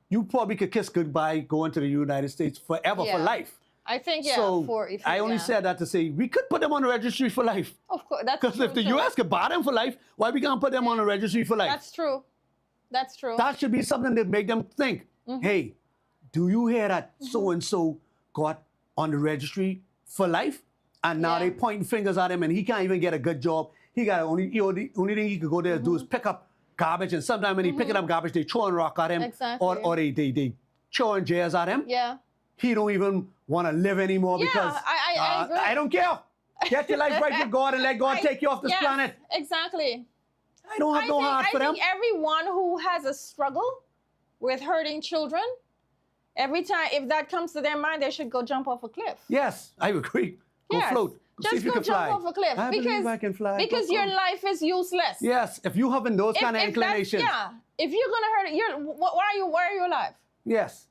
you probably could kiss goodbye going to the United States forever for Yeah. life. I think So if I only said that to say we could put them on the registry for life. Of course, that's Because true, if the too. U.S. could buy them for life, why we can't put them on the registry for life? That's true. That's true. That should be something that make them think, hey, do you hear that so-and-so got on the registry for life? And now Yeah. they pointing fingers at him and he can't even get a good job. He got the only thing he could go there and do is pick up garbage. And sometimes when he picking up garbage, they throwing rock at him. Exactly. Or they throwing jazz at him. Yeah. He don't even want to live anymore Yeah, because I agree. I don't care. Get your life right with God and let God take you off this Yes, planet. Exactly. I don't have no heart for them. I think everyone who has a struggle with hurting children, every time, if that comes to their mind, they should go jump off a cliff. Yes, I agree. Go Yes. float. Go see Just if you go can jump fly. off a cliff. I because believe I can fly. Go because your float. life is useless. Yes, if you having those kind of If that's- inclinations. Yeah. If you're gonna hurt it, why are you alive? Yes.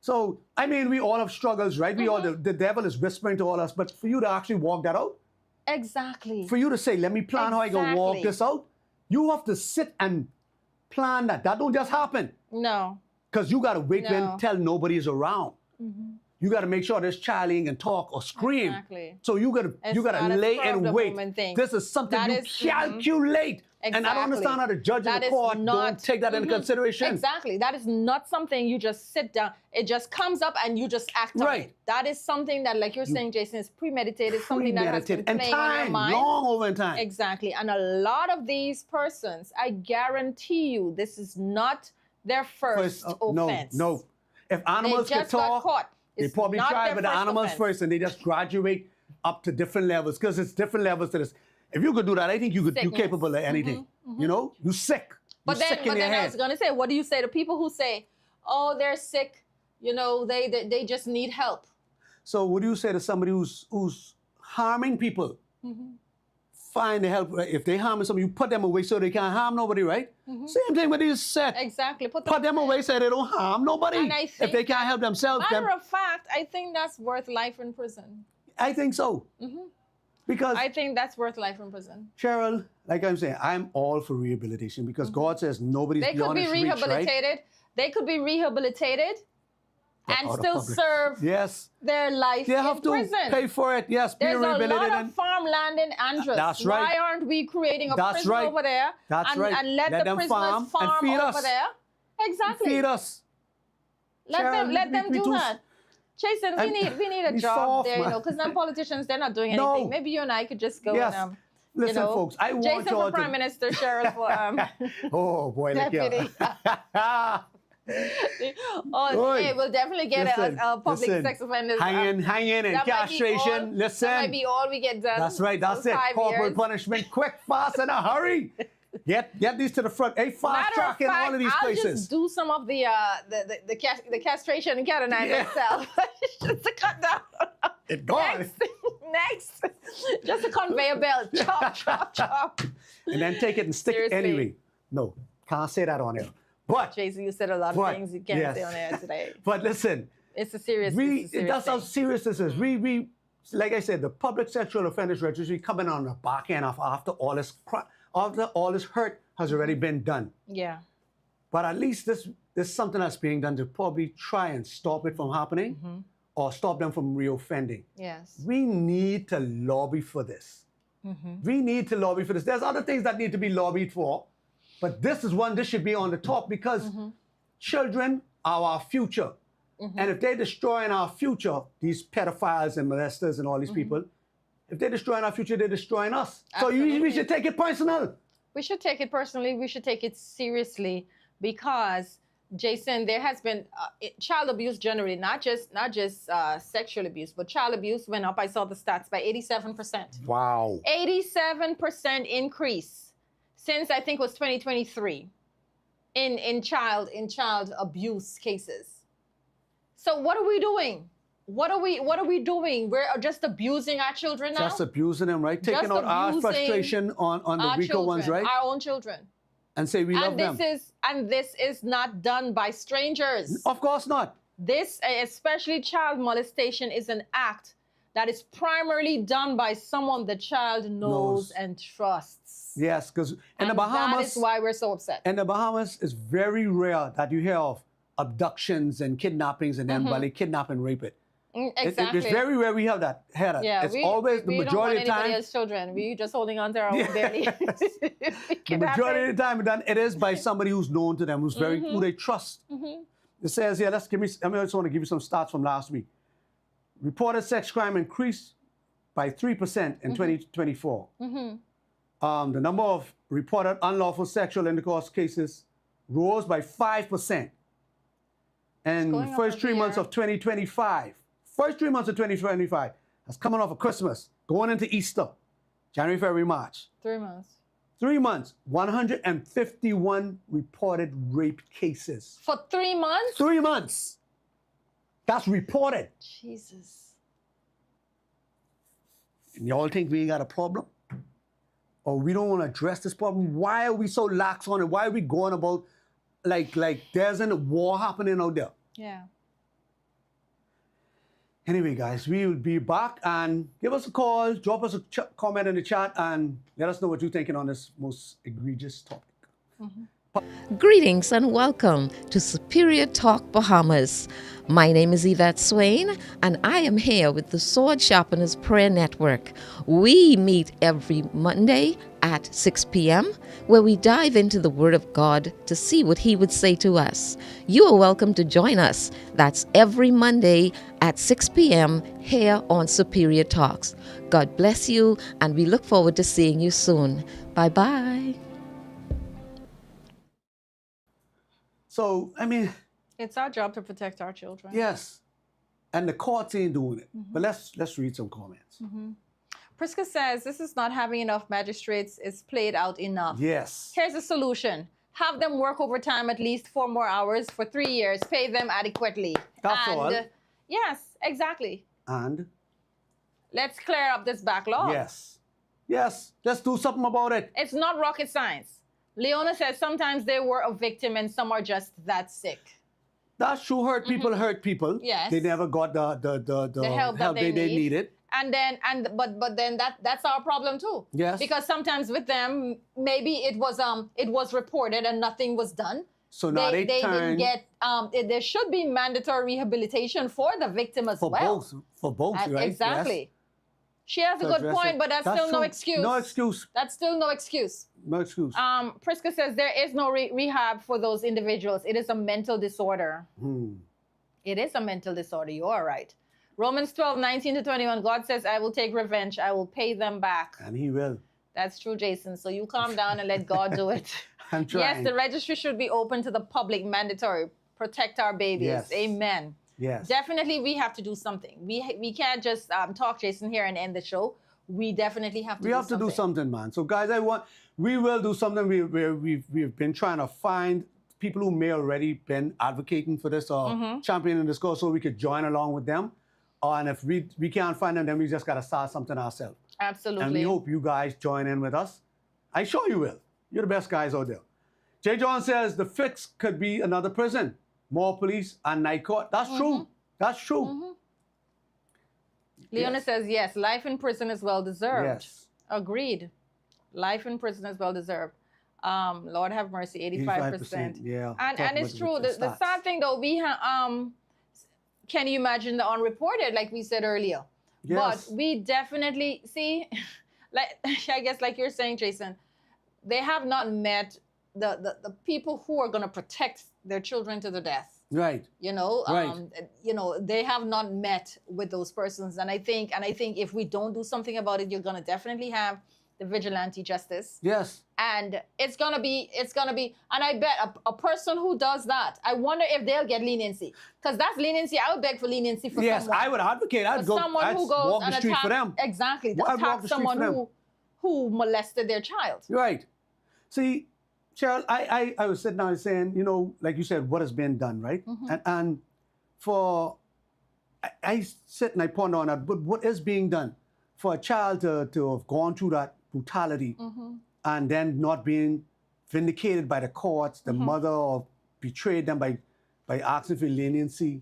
So, I mean, we all have struggles, right? We all, Mm-hmm. the devil is whispering to all us, but for you to actually walk that out, Exactly. for you to say, let me plan how I can walk Exactly. this out, you have to sit and plan that. That don't just happen. No. Because you got to wait No. when tell nobody is around. you got to make sure this child ain't gonna talk or scream. Exactly. So you gotta It's not a lay spur of and the wait. moment thing. This is something That you is- calculate. And I don't Exactly. understand how the judge That and the is court not- don't take that into consideration. Exactly. That is not something you just sit down. It just comes up and you just act on Right. it. That is something that, like you're saying, Jason, is premeditated. Something that has been Premeditated. And playing on your time, mind. long over in time. Exactly. And a lot of these persons, I guarantee you, this is not their first offense. No. If animals they could just got talk, caught. they It's probably not tried their with the first animals offense. first and they just graduate up to different levels because it's different levels to this. If you could do that, I think you're Sickness. capable of anything. You know, you sick. But you then, sick in but your then I head. was gonna say, what do you say to people who say, "Oh, they're sick. You know, they just need help." So what do you say to somebody who's harming people? Find the help. Right? If they harming somebody, you put them away so they can't harm nobody, right? Same thing with these set. Exactly. Put them away so they don't harm nobody. And I If think- they can't help themselves, then Matter of fact, I think that's worth life in prison. I think so. Because I think that's worth life in prison. Cheryl, like I'm saying, I'm all for rehabilitation because God says nobody's They could beyond be his reach, right? rehabilitated. They could be rehabilitated and out of still public. serve Yes. their life They in have to prison. pay for it. Yes, be There's a rehabilitated. lot of farmland in Andros. That's right. Why aren't we creating a That's prison right. over there That's and, right. and let the them prisoners farm and feed over us. there? Exactly. Feed us. Let Cheryl, them we do too- that. Jason, we need a we job soft, there, you man. know, because them politicians, they're not doing No. anything. Maybe you and I could just go Yes. and Listen, you know, folks, I want Jason y'all for Prime to... Minister, Cheryl for Oh, boy, look Deputy. here. Oh, Oi. hey, we'll definitely get Listen, a public listen. sex offenders. Hang in, and that might be castration. all- Listen. That might be all we get done. That's right. That's for it. 5 Corporal years. punishment, quick, fast, in a hurry. Get these to the front. Hey, fast Matter track of in fact, all of these I'll places. just do some of the castration and canine Yeah. myself, just to cut down. It gone. Next, just a conveyor belt, chop, chop, chop. And then take it and stick it Seriously. anyway. No, can't say that on air. But Jason, you said a lot of But, things you can't yes. say on air today. but listen, It's a serious. it's a serious that's how thing. serious this is. We like I said, the Public Sexual Offenders Registry coming on the back end of after all this hurt has already been done. Yeah. But at least this is something that's being done to probably try and stop it from happening or stop them from reoffending. Yes. We need to lobby for this. We need to lobby for this. There's other things that need to be lobbied for, but this is one, this should be on the top because children are our future. And if they're destroying our future, these pedophiles and molesters and all these people, if they're destroying our future, they're destroying us. So we Absolutely. should take it personal. We should take it personally. We should take it seriously because, Jason, there has been child abuse generally, not just sexual abuse, but child abuse went up. I saw the stats by 87%. Wow. 87% increase since I think it was 2023 in child abuse cases. So what are we doing? What are we doing? We're just abusing our children now. Just abusing them, right? Taking Just out our abusing frustration on the our weaker ones, children, right? Our own children. And say we love them. This is not done by strangers. Of course not. This, especially child molestation, is an act that is primarily done by someone the child knows and trusts. Yes, because in the And Bahamas, that is why we're so upset. in the Bahamas, it's very rare that you hear of abductions and kidnappings and then while kidnap and rape it. Exactly. It's very rare we have that. Yeah, it's always the we don't want majority of the anybody time. else's children. We just holding on to our own belly. The majority of the time, it is by somebody who's known to them, who's very who they trust. It says here, I just want to give you some stats from last week. Reported sex crime increased by 3% in 2024. The number of reported unlawful sexual intercourse cases rose by 5%. And going up first every 3 months year. of 2025, that's coming off of Christmas, going into Easter, January, February, March. 3 months. 3 months, 151 reported rape cases. For 3 months? 3 months. That's reported. Jesus. And y'all think we ain't got a problem? Or we don't want to address this problem? Why are we so lax on it? Why are we going about like there's a war happening out there? Yeah. Anyway, guys, we will be back and give us a call, drop us a comment in the chat and let us know what you're thinking on this most egregious topic. Greetings and welcome to Superior Talk Bahamas. My name is Yvette Swain, and I am here with the Sword Sharpeners Prayer Network. We meet every Monday at 6 p.m., where we dive into the Word of God to see what He would say to us. You are welcome to join us. That's every Monday at 6 p.m. here on Superior Talks. God bless you, and we look forward to seeing you soon. Bye-bye. So, I mean, It's our job to protect our children. yes. And the courts ain't doing it. But let's read some comments. Priska says, this is not having enough magistrates. It's played out enough. Yes. Here's a solution. Have them work overtime at least 4 more hours for 3 years. Pay them adequately. That's all. Yes, exactly. And Let's clear up this backlog. yes. Yes. Let's do something about it. It's not rocket science. Leona says sometimes they were a victim and some are just that sick. That's true. Hurt people hurt people. Yes. They never got the help that they they need. needed. But then that's our problem too. Yes. Because sometimes with them, maybe it was reported and nothing was done. So now they didn't turn get there should be mandatory rehabilitation for the victim as well. For both, right? Exactly. Yes. She has a To good address point, it. but that's still no true. excuse. No excuse. That's still no excuse. No excuse. Priska says there is no rehab for those individuals. It is a mental disorder. It is a mental disorder. You are right. Romans 12:19-21. God says, I will take revenge. I will pay them back. And He will. That's true, Jason. So you calm down and let God do it. I'm trying. Yes, the registry should be open to the public, mandatory. Protect our babies. Yes. Amen. Yes. Definitely, we have to do something. We can't just talk, Jason, here and end the show. We definitely have to. We have to do something, man. So, guys, we will do something. We've been trying to find people who may already been advocating for this or championing this cause, so we could join along with them. And if we can't find them, then we just gotta start something ourselves. Absolutely. And we hope you guys join in with us. I'm sure you will. You're the best guys out there. Jay John says the fix could be another prison, more police and night court. That's true. That's true. Leona says, yes, life in prison is well deserved. Yes. Agreed. Life in prison is well deserved. Lord have mercy, 85%. Yeah. And it's true. The sad thing though, we have can you imagine the unreported, like we said earlier? Yes. But we definitely see, like I guess like you're saying, Jason, they have not met the people who are gonna protect their children to the death. Right. You know, Right. They have not met with those persons, and I think if we don't do something about it, you're gonna definitely have the vigilante justice. Yes. And it's gonna be, and I bet a person who does that, I wonder if they'll get leniency, because that's leniency. I would beg for leniency for Yes, someone. I would advocate. I'd go. Someone I'd who goes walk the and street attack, for them. exactly, I'd walk attack the street someone for them. who molested their child. Right. See, Cheryl, I was sitting down saying, like you said, what has been done, right? And I sit and I ponder on that, but what is being done for a child to have gone through that brutality and then not being vindicated by the courts, the mother, or betrayed them by asking for leniency?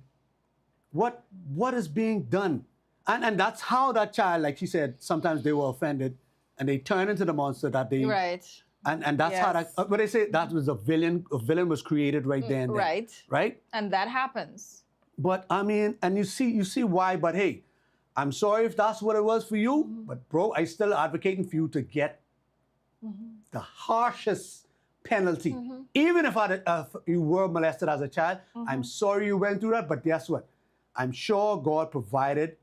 What is being done? And that's how that child, like she said, sometimes they were offended and they turn into the monster that they... Right. And that's how that, what they say, that was a villain was created right then. Right. Right? And that happens. But I mean, and you see why, but hey, I'm sorry if that's what it was for you, but bro, I still advocating for you to get the harshest penalty. Even if you were molested as a child, I'm sorry you went through that, but guess what? I'm sure God provided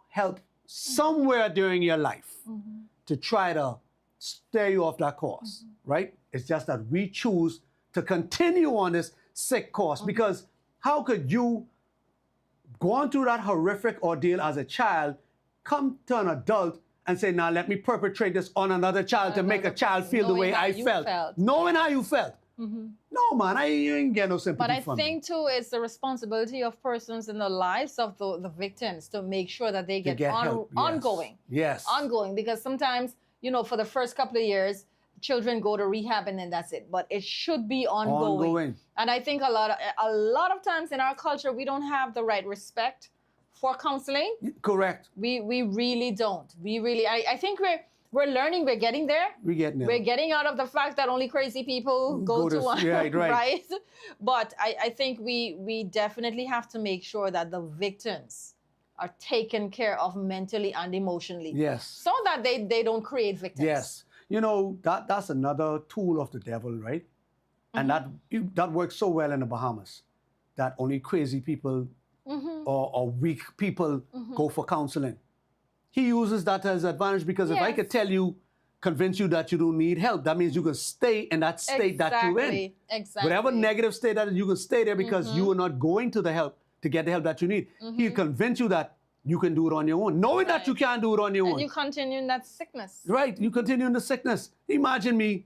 help somewhere during your life to try to steer you off that course, right? It's just that we choose to continue on this sick course, because how could you, going through that horrific ordeal as a child, come to an adult and say, now let me perpetrate this on another child to make a child feel the way I felt. Knowing how you felt. No, man, you ain't get no sympathy from But I think, too, it's the responsibility of persons in the lives of the victims to make sure that they get help. ongoing. Yes. Ongoing, because sometimes, for the first couple of years, children go to rehab and then that's it. But it should be ongoing. And I think a lot of times in our culture, we don't have the right respect for counseling. Correct. We really don't. I think We're learning. We're getting there. We're getting there. We're getting out of the fact that only crazy people go to one, right. right? But I think we definitely have to make sure that the victims are taken care of mentally and emotionally. Yes. So that they don't create victims. Yes. You know, that's another tool of the devil, right? And that works so well in the Bahamas, that only crazy people or weak people go for counseling. He uses that as advantage because if I could tell you, convince you that you don't need help, that means you can stay in that state that you're in. Exactly. Whatever negative state that is, you can stay there because you are not going to the help to get the help that you need. He'll convince you that you can do it on your own, knowing that you can't do it on your own. And you continue in that sickness. Right, you continue in the sickness. Imagine me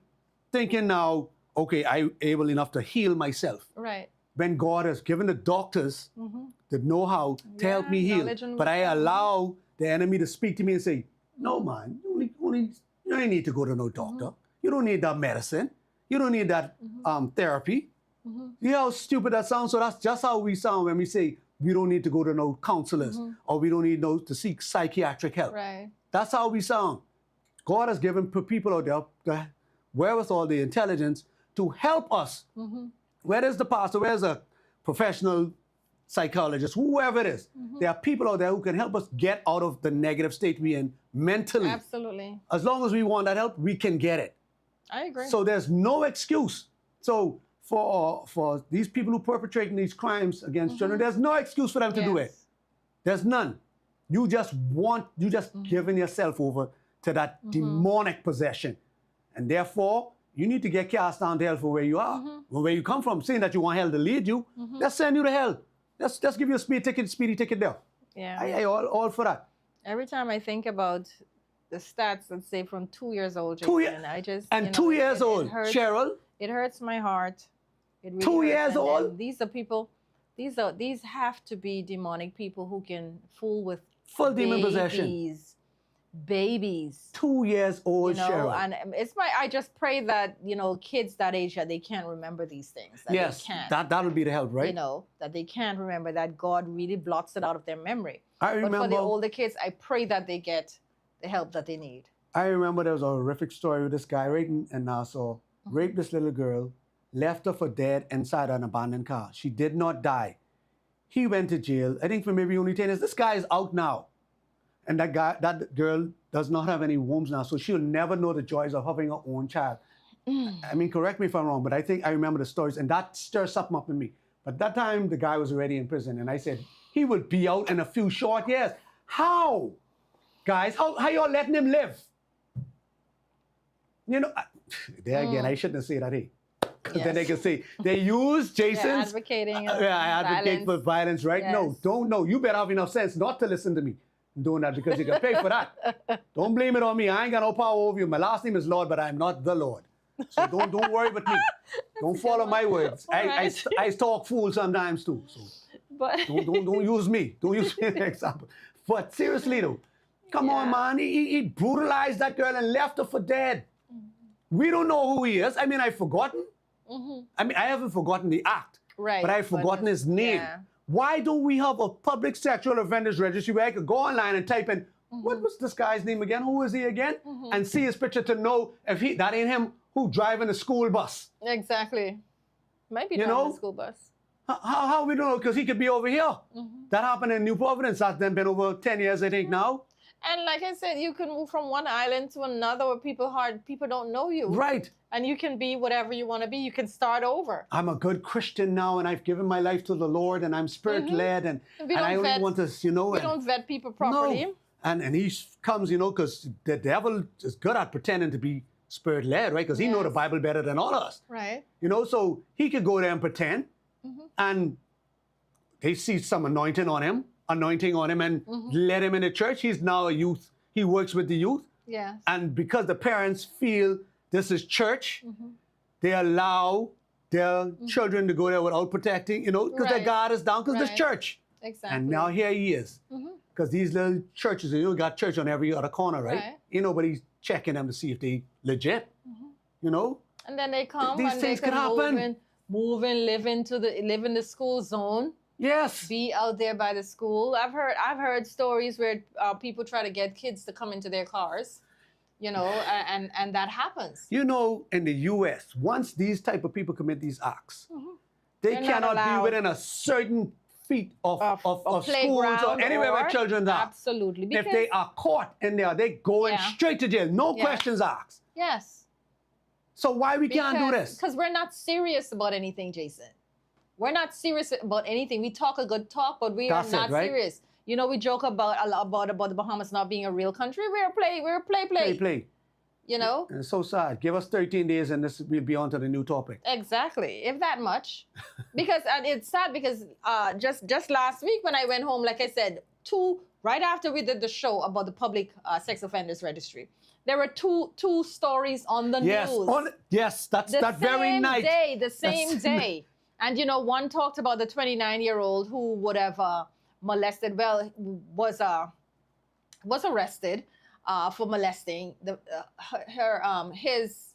thinking now, okay, I'm able enough to heal myself. Right. When God has given the doctors the know-how to help me heal, but I allow the enemy to speak to me and say, no, man, you don't need to go to no doctor. You don't need that medicine. You don't need that therapy. You know how stupid that sounds? So that's just how we sound when we say we don't need to go to no counselors or we don't need to seek psychiatric help. Right. That's how we sound. God has given people out there the wherewithal, the intelligence to help us. Where is the pastor? Where's a professional psychologist? Whoever it is. There are people out there who can help us get out of the negative state we're in mentally. Absolutely. As long as we want that help, we can get it. I agree. So there's no excuse. So for these people who perpetrating these crimes against children, there's no excuse for them to do it. There's none. You just giving yourself over to that demonic possession. And therefore, you need to get cast down to hell for where you are, where you come from. Saying that you want hell to lead you, let's send you to hell. Let's give you a speedy ticket there. Yeah. I all for that. Every time I think about the stats, let's say from 2 years old, I just... And 2 years old, Cheryl. It hurts my heart. It really 2 hurts. years old? These are people, these have to be demonic people who can fool with full demon possession. Babies. 2 years old, Cheryl. And I just pray that, kids that age, that they can't remember these things. That yes, they can't, that'll be the help, right? That they can't remember, that God really blocks it out of their memory. I remember. But for the older kids, I pray that they get the help that they need. I remember there was a horrific story with this guy right in Nassau, raped this little girl, left her for dead inside an abandoned car. She did not die. He went to jail, I think for maybe only 10 years. This guy is out now. And that girl does not have any wombs now, so she'll never know the joys of having her own child. I mean, correct me if I'm wrong, but I think I remember the stories, and that stirs something up in me. But that time, the guy was already in prison, and I said, he would be out in a few short years. How? Guys, how y'all letting him live? There again, I shouldn't say that, hey. Because then they can say, they use Jason's... advocating advocate for violence, right? Yes. No, you better have enough sense not to listen to me doing that because you can pay for that. Don't blame it on me. I ain't got no power over you. My last name is Lord, but I'm not the Lord. So don't worry about me. Don't follow my words. I talk fool sometimes too. So but don't use me. Don't use me as an example. But seriously though, come on, man. He brutalized that girl and left her for dead. We don't know who he is. I mean, I've forgotten. I mean, I haven't forgotten the act. Right. But I've forgotten his name. Yeah. Why don't we have a public sexual offenders registry where I could go online and type in, what was this guy's name again? Who is he again? And see his picture to know if that ain't him who driving the school bus. Exactly. Might be driving the school bus. How we don't know? Because he could be over here. That happened in New Providence. That's then been over 10 years, I think, now. And like I said, you can move from one island to another where people don't know you. Right. And you can be whatever you want to be. You can start over. I'm a good Christian now, and I've given my life to the Lord, and I'm spirit-led, and I only want to, We don't vet people properly. No. And he comes, because the devil is good at pretending to be spirit-led, right? Because he knows the Bible better than all of us. Right. So he could go there and pretend, and they see some anointing on him, and let him in the church. He's now a youth. He works with the youth. Yes. And because the parents feel this is church, they allow their children to go there without protecting, because their guard is down, because there's church. Exactly. And now here he is. Because these little churches, got church on every other corner, right? Nobody's checking them to see if they legit, And then they come These and things they can happen. move in, live in the school zone. Yes. Be out there by the school. I've heard stories where people try to get kids to come into their cars. you know, and that happens. You know, in the U.S., once these type of people commit these acts, they They're not cannot be allowed within a certain feet of schools playground or anywhere where or- children are. Absolutely. If they because- are caught in there, they going Yeah. straight to jail. No Yeah. questions asked. Yes. So why we can't do this? Because we're not serious about anything, Jason. We're not serious about anything. We talk a good talk, but we That's are it, not right? serious. You know, we joke about a lot about the Bahamas not being a real country. We're play. Play. You know? And it's so sad. Give us 13 days and this will be on to the new topic. Exactly, if that much. Because and it's sad because just last week when I went home, like I said, right after we did the show about the public sex offenders registry, there were two stories on the Yes, news. that's The that very same night. day, the same That's- day. And you know, one talked about the 29-year-old who would have molested, was arrested for molesting his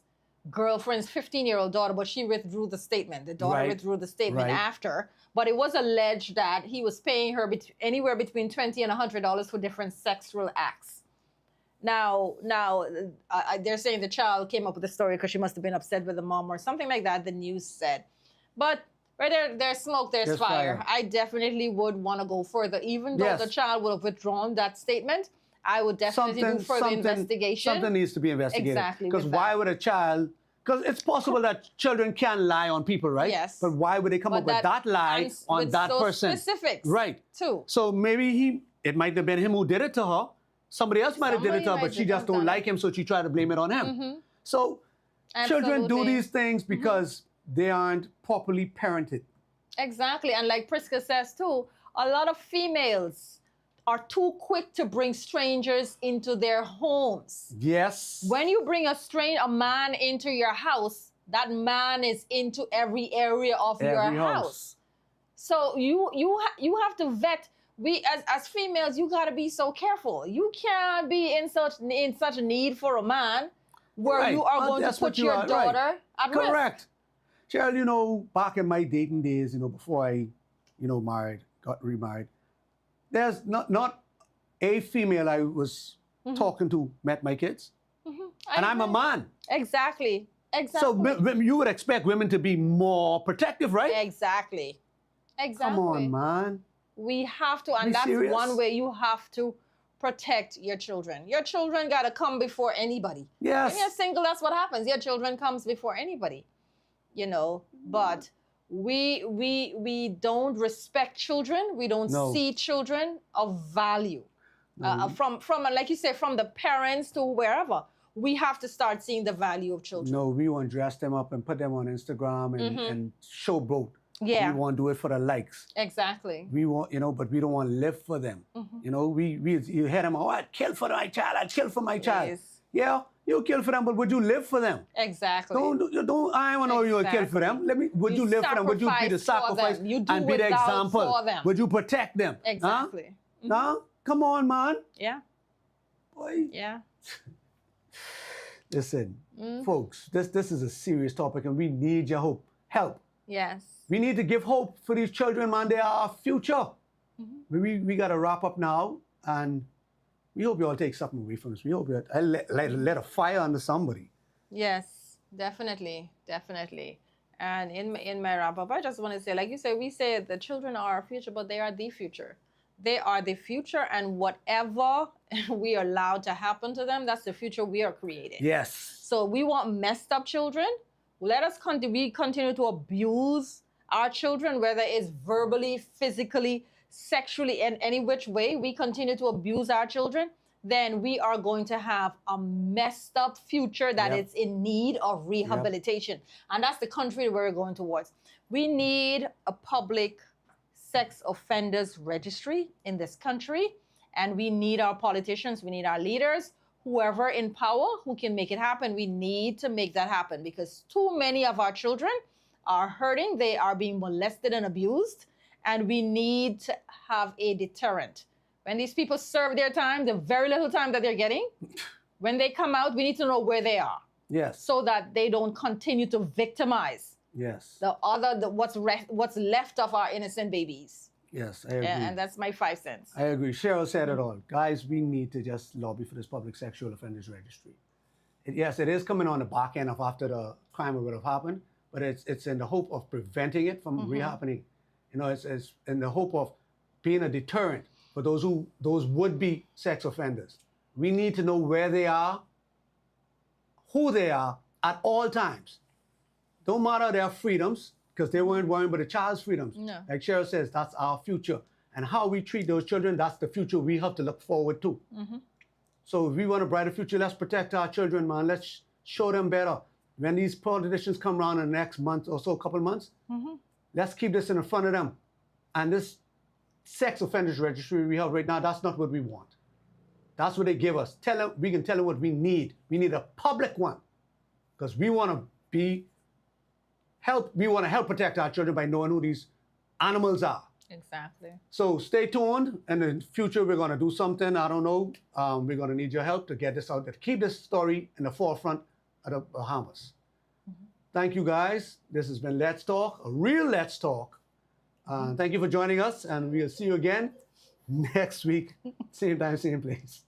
girlfriend's 15-year-old daughter, but she withdrew the statement. The daughter Right. withdrew the statement Right. after. But it was alleged that he was paying her anywhere between $20 and $100 for different sexual acts. Now, they're saying the child came up with the story because she must have been upset with the mom or something like that, the news said. But where there's smoke, there's fire. I definitely would want to go further. Even though Yes. the child would have withdrawn that statement, I would definitely do further investigation. Something needs to be investigated. Exactly, Because with why that. would a child... Because it's possible that children can lie on people, right? Yes. But why would they come up with that lie and on with that those person? specifics, Right. too. So maybe it might have been him who did it to her. Somebody else might have did it to her, Somebody but she might just have don't done like him, so she tried to blame it on him. So children do Absolutely. these things because they aren't properly parented. Exactly. And like Priska says too, a lot of females are too quick to bring strangers into their homes. Yes. When you bring a man into your house, that man is into every area of your Every house. So you have to vet. We as females, you got to be so careful. You can't be in such need for a man where Right. you are Well, going to that's put what you your are, right. daughter at risk. Correct. Cheryl, you know, back in my dating days, you know, before I, you know, got remarried, there's not a female I was talking to met my kids. And I'm a man. Exactly. So you would expect women to be more protective, right? Exactly. Come on, man. We have to, and Be that's serious? one way you have to protect your children. Your children gotta come before anybody. Yes. When you're single, that's what happens. Your children comes before anybody. You know, but we don't respect children. We don't No. see children of value. From like you say, from the parents to wherever. We have to start seeing the value of children. No, we want to dress them up and put them on Instagram and showboat. Yeah. We want to do it for the likes. Exactly. We want, you know, but we don't want to live for them. You know, you hear them, oh, I'd kill for my child, I'd kill for my child. Yes. Yeah, you kill for them, but would you live for them? Exactly. Don't, I want to know you would kill for them. Would you live for them? Would you be the sacrifice for sacrifice them. You do and be the without example? for them. Would you protect them? Exactly. Huh? Huh? Come on, man. Yeah. Boy. Yeah. Listen, folks, this is a serious topic and we need your help. Yes. We need to give hope for these children, man. They are our future. We got to wrap up now, and we hope you all take something away from this. We hope you let a fire under somebody. Yes, definitely. And in my wrap up, I just want to say, like you say, we say the children are our future, but they are the future. They are the future, and whatever we are allowed to happen to them, that's the future we are creating. Yes. So we want messed up children. Let us continue to abuse our children, whether it's verbally, physically, sexually, in any which way. We continue to abuse our children, then we are going to have a messed up future that is in need of rehabilitation. And that's the country we're going towards. We need a public sex offenders registry in this country. And we need our politicians, we need our leaders, whoever in power who can make it happen. We need to make that happen because too many of our children are hurting. They are being molested and abused. And we need to have a deterrent. When these people serve their time, the very little time that they're getting, when they come out, we need to know where they are. Yes. So that they don't continue to victimize Yes. what's left of our innocent babies. Yes, I agree. And that's my 5 cents. I agree. Cheryl said it all. Guys, we need to just lobby for this public sexual offenders registry. Yes, it is coming on the back end of after the crime would have happened, but it's in the hope of preventing it from rehappening. You know, it's in the hope of being a deterrent for those would-be sex offenders. We need to know where they are, who they are at all times. Don't matter their freedoms, because they weren't worrying about the child's freedoms. No. Like Cheryl says, that's our future. And how we treat those children, that's the future we have to look forward to. So if we want a brighter future, let's protect our children, man. Let's show them better. When these politicians come around in the next month or so, couple of months, let's keep this in the front of them. And this sex offenders registry we have right now, that's not what we want. That's what they give us. We can tell them what we need. We need a public one, because we want to help protect our children by knowing who these animals are. Exactly. So stay tuned. In the future, we're going to do something. I don't know. We're going to need your help to get this out, to keep this story in the forefront of the Bahamas. Thank you, guys. This has been Let's Talk, a real Let's Talk. Thank you for joining us, and we'll see you again next week, same time, same place.